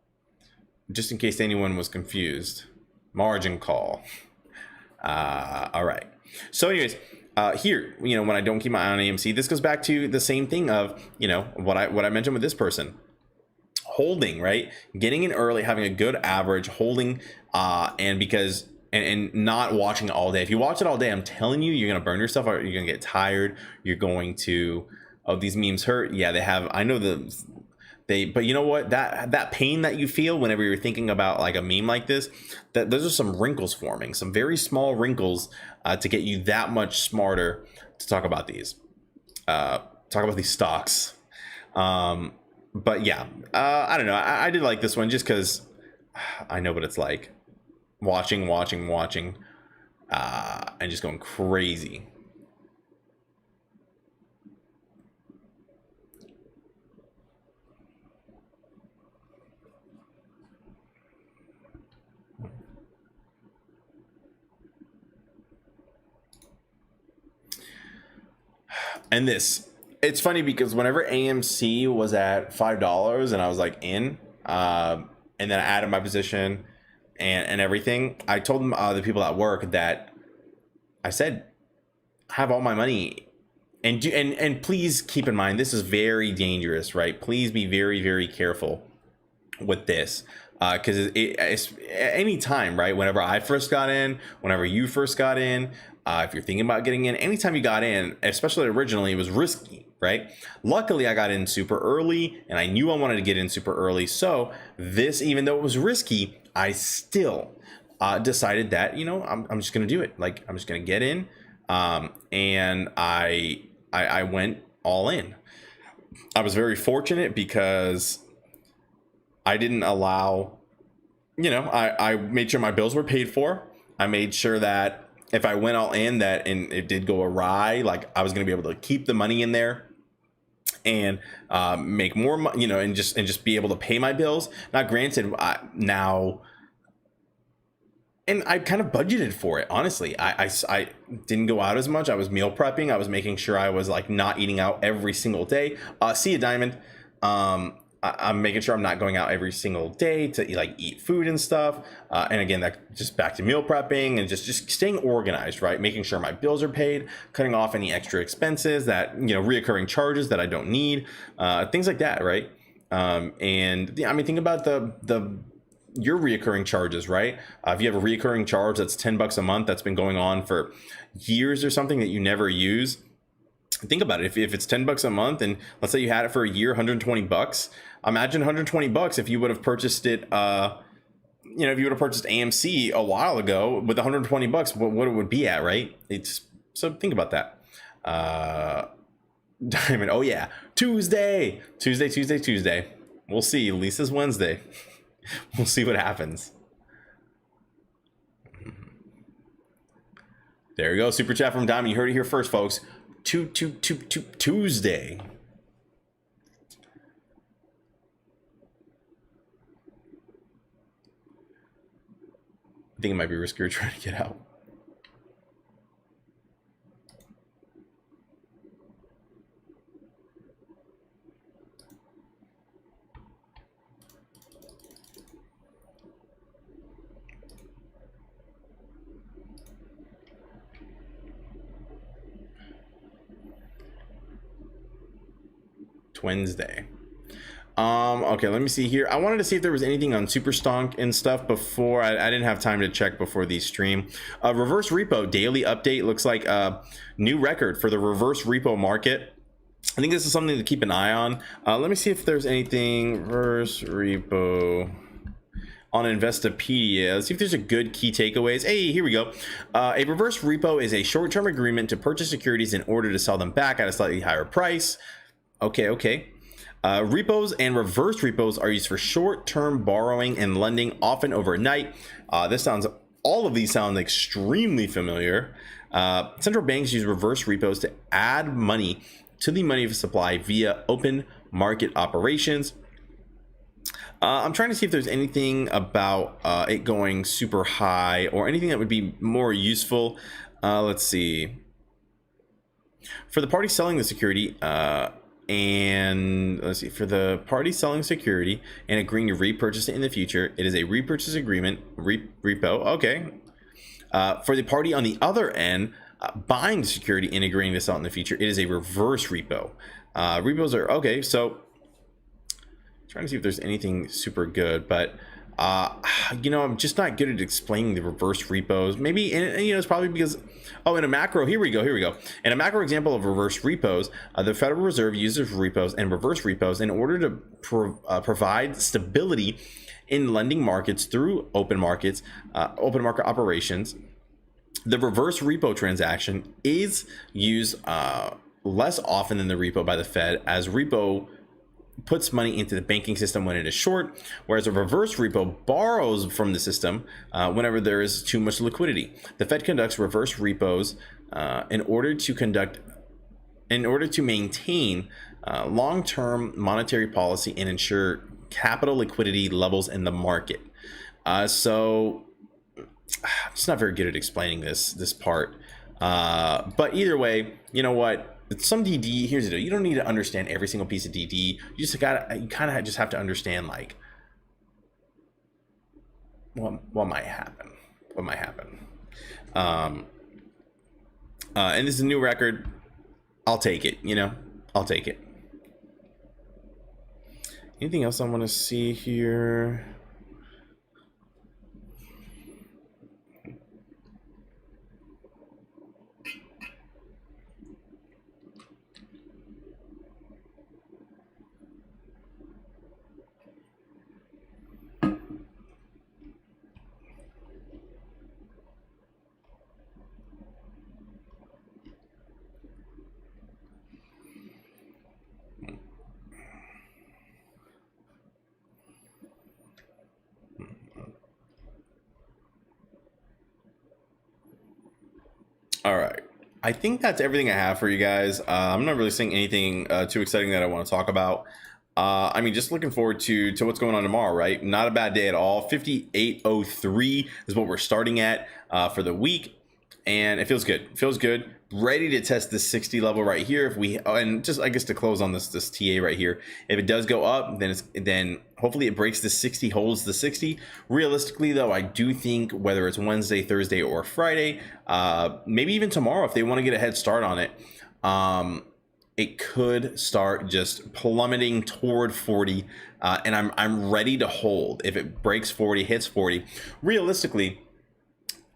Just in case anyone was confused, margin call. All right. So, anyways, here, you know, when I don't keep my eye on AMC, this goes back to the same thing of, you know, what I mentioned with this person. Holding, right? Getting in early, having a good average, holding, and because. And not watching it all day. If you watch it all day, I'm telling you, you're gonna burn yourself out. You're gonna get tired. You're going to, oh, these memes hurt. Yeah, they have. I know but you know what? That pain that you feel whenever you're thinking about like a meme like this, that those are some wrinkles forming, some very small wrinkles to get you that much smarter to talk about these. Talk about these stocks. But yeah, I don't know. I did like this one just because I know what it's like. Watching, and just going crazy. And this, it's funny because whenever AMC was at $5 and I was like in, and then I added my position and everything. I told them, the people at work, that I said, have all my money, and please keep in mind, this is very dangerous, right? Please be very, very careful with this, because it's any time, right? Whenever I first got in, whenever you first got in, if you're thinking about getting in, anytime you got in, especially originally, it was risky, right? Luckily, I got in super early, and I knew I wanted to get in super early. So this, even though it was risky, I still decided that, I'm just going to do it. Like, I'm just going to get in. And I went all in. I was very fortunate because I didn't allow, I made sure my bills were paid for. I made sure that if I went all in, that and it did go awry, like I was going to be able to keep the money in there and make more money, and just be able to pay my bills. Now, granted, now, and I kind of budgeted for it. Honestly, I didn't go out as much. I was meal prepping. I was making sure I was like not eating out every single day. See a diamond. I'm making sure I'm not going out every single day to eat food and stuff. And again, that just back to meal prepping and just staying organized, right? Making sure my bills are paid, cutting off any extra expenses that, reoccurring charges that I don't need, things like that, right? And I mean, think about your reoccurring charges, right? If you have a reoccurring charge that's $10 a month that's been going on for years or something that you never use, think about it. If it's $10 a month, and let's say you had it for a year, $120. Imagine $120 if you would have purchased it. If you would have purchased AMC a while ago with $120, what it would be at, right? So think about that. Diamond. Oh yeah, Tuesday. We'll see. Lisa's Wednesday. We'll see what happens. There you go. Super chat from Diamond. You heard it here first, folks. Tuesday. I think it might be riskier trying to get out. Wednesday. Okay, let me see here. I wanted to see if there was anything on Super Stonk and stuff before. I didn't have time to check before the stream. Reverse repo daily update looks like a new record for the reverse repo market. I think this is something to keep an eye on. Let me see if there's anything reverse repo on Investopedia. Let's see if there's a good key takeaways. Hey, here we go. A reverse repo is a short-term agreement to purchase securities in order to sell them back at a slightly higher price. Okay. Repos and reverse repos are used for short-term borrowing and lending, often overnight. All of these sound extremely familiar. Central banks use reverse repos to add money to the money supply via open market operations. I'm trying to see if there's anything about it going super high or anything that would be more useful. Let's see. For the party selling the security, for the party selling security and agreeing to repurchase it in the future, it is a repurchase agreement, repo. Okay. For the party on the other end, buying the security and agreeing to sell it in the future, it is a reverse repo. Repos are okay. So trying to see if there's anything super good, but I'm just not good at explaining the reverse repos. Maybe, and it's probably because, in a macro, here we go. In a macro example of reverse repos, the Federal Reserve uses repos and reverse repos in order to provide stability in lending markets through open market operations. The reverse repo transaction is used less often than the repo by the Fed, as repo puts money into the banking system when it is short, whereas a reverse repo borrows from the system whenever there is too much liquidity. The Fed conducts reverse repos in order to maintain long-term monetary policy and ensure capital liquidity levels in the market. So I'm just not very good at explaining this part. But either way, you know what? Some DD, here's the deal. You don't need to understand every single piece of DD. You kind of just have to understand, like, what might happen? What might happen? And this is a new record. I'll take it. You know, I'll take it. Anything else I want to see here? All right. I think that's everything I have for you guys. I'm not really seeing anything too exciting that I want to talk about. I mean, just looking forward to what's going on tomorrow, right? Not a bad day at all. 58.03 is what we're starting at for the week. And it feels good. It feels good. Ready to test the 60 level right here. If we, and just I guess to close on this TA right here, if it does go up, then hopefully it breaks the 60, holds the 60. Realistically though, I do think whether it's Wednesday, Thursday, or Friday, maybe even tomorrow, if they want to get a head start on it, it could start just plummeting toward 40, and I'm ready to hold if it breaks 40, hits 40. Realistically.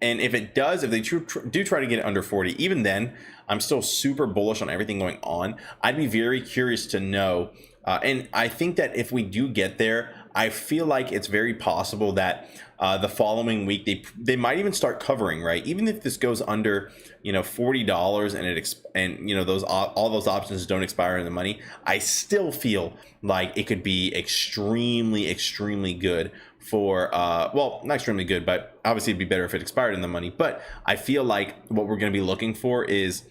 And if it does, if they do try to get it under 40, even then, I'm still super bullish on everything going on. I'd be very curious to know. And I think that if we do get there, I feel like it's very possible that the following week they might even start covering, right? Even if this goes under, $40 and those all those options don't expire in the money, I still feel like it could be extremely good for well, not extremely good, but obviously it'd be better if it expired in the money. But I feel like what we're going to be looking for is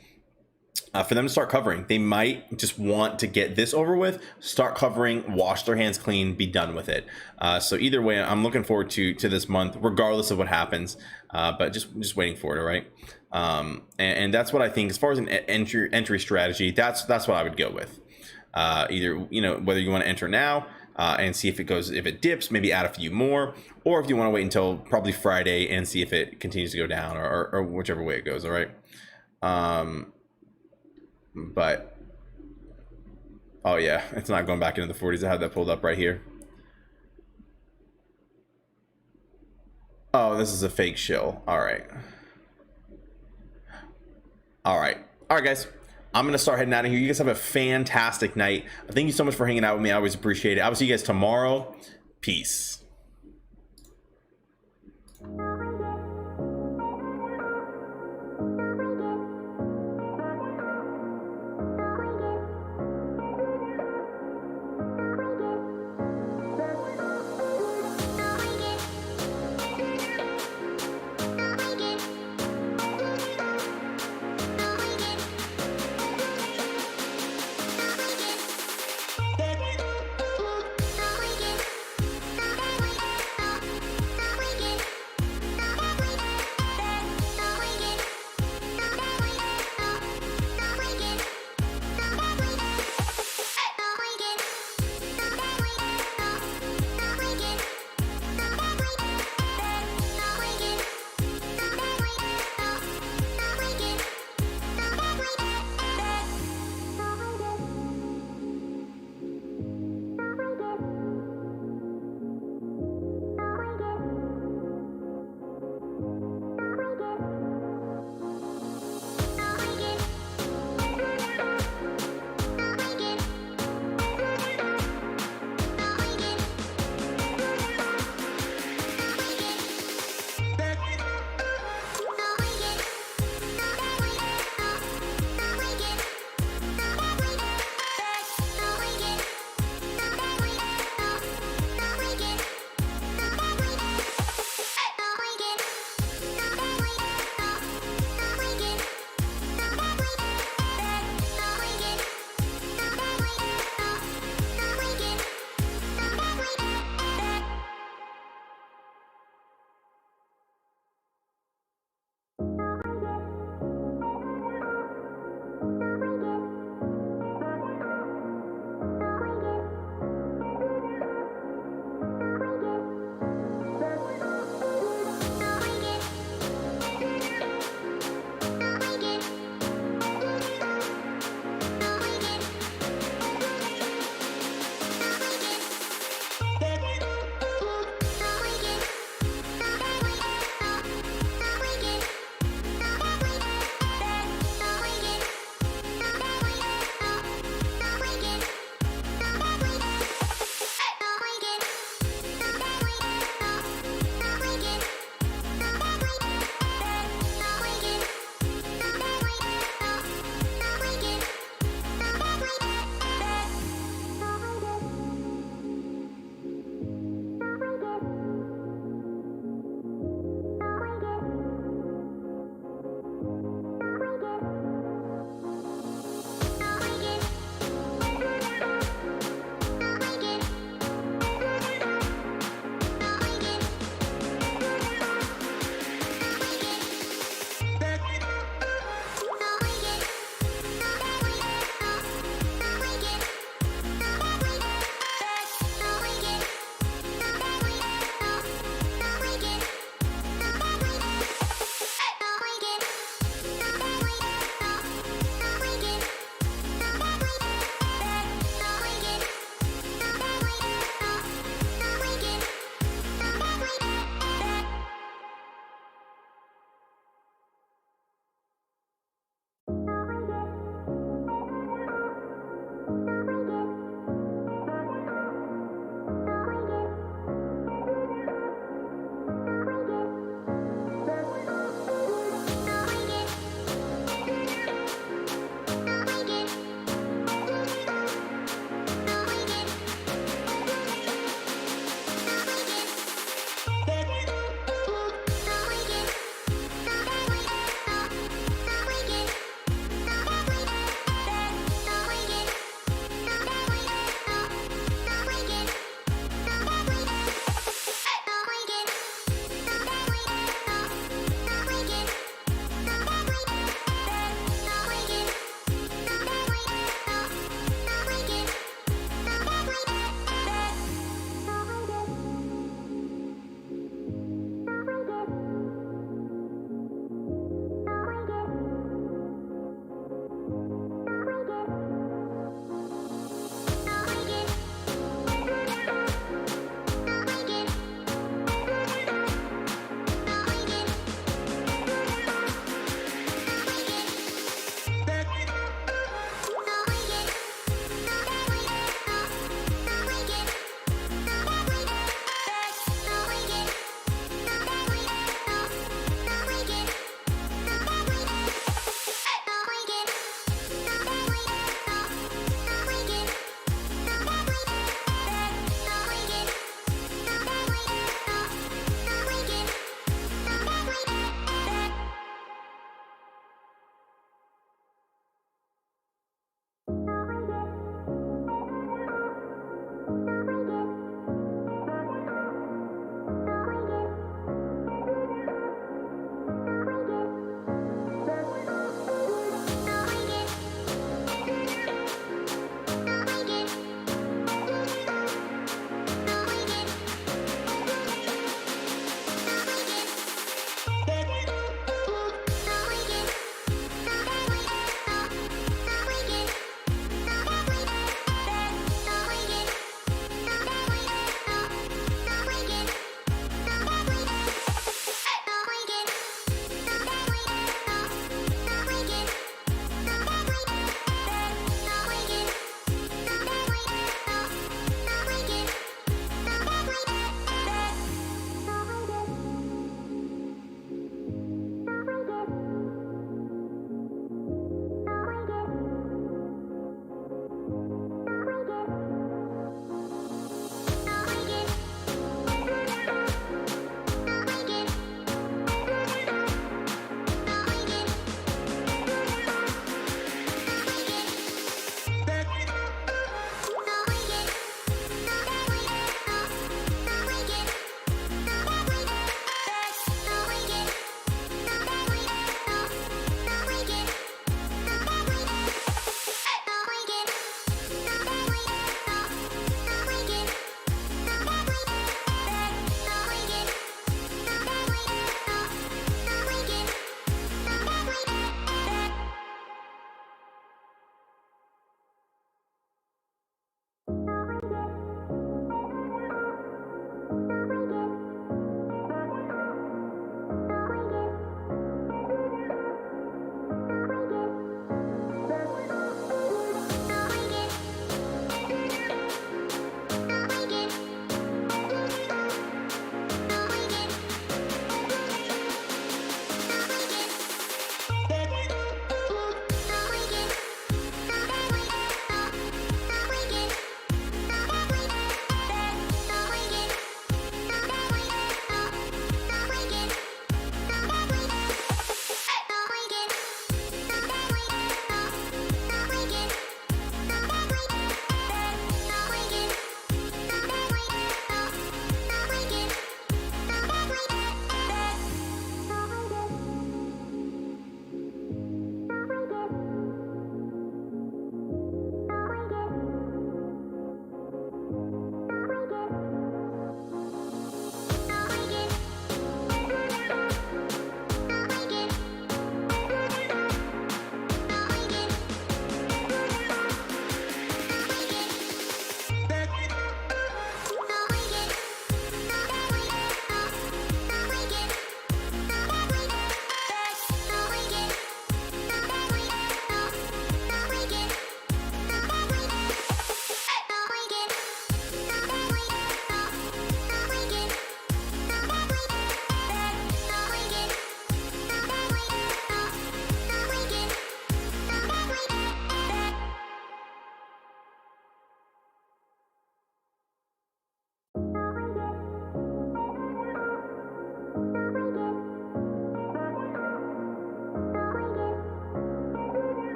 for them to start covering. They might just want to get this over with, start covering, wash their hands clean, be done with it. So either way, I'm looking forward to this month, regardless of what happens. But just waiting for it, all right? And that's what I think as far as an entry strategy. That's what I would go with. Either whether you want to enter now and see if it dips, maybe add a few more, or if you want to wait until probably Friday and see if it continues to go down, or whichever way it goes, all right? But oh yeah, it's not going back into the 40s. I have that pulled up right here. Oh, this is a fake shill. All right, guys, I'm gonna start heading out of here. You guys have a fantastic night. Thank you so much for hanging out with me. I always appreciate it. I will see you guys tomorrow. Peace.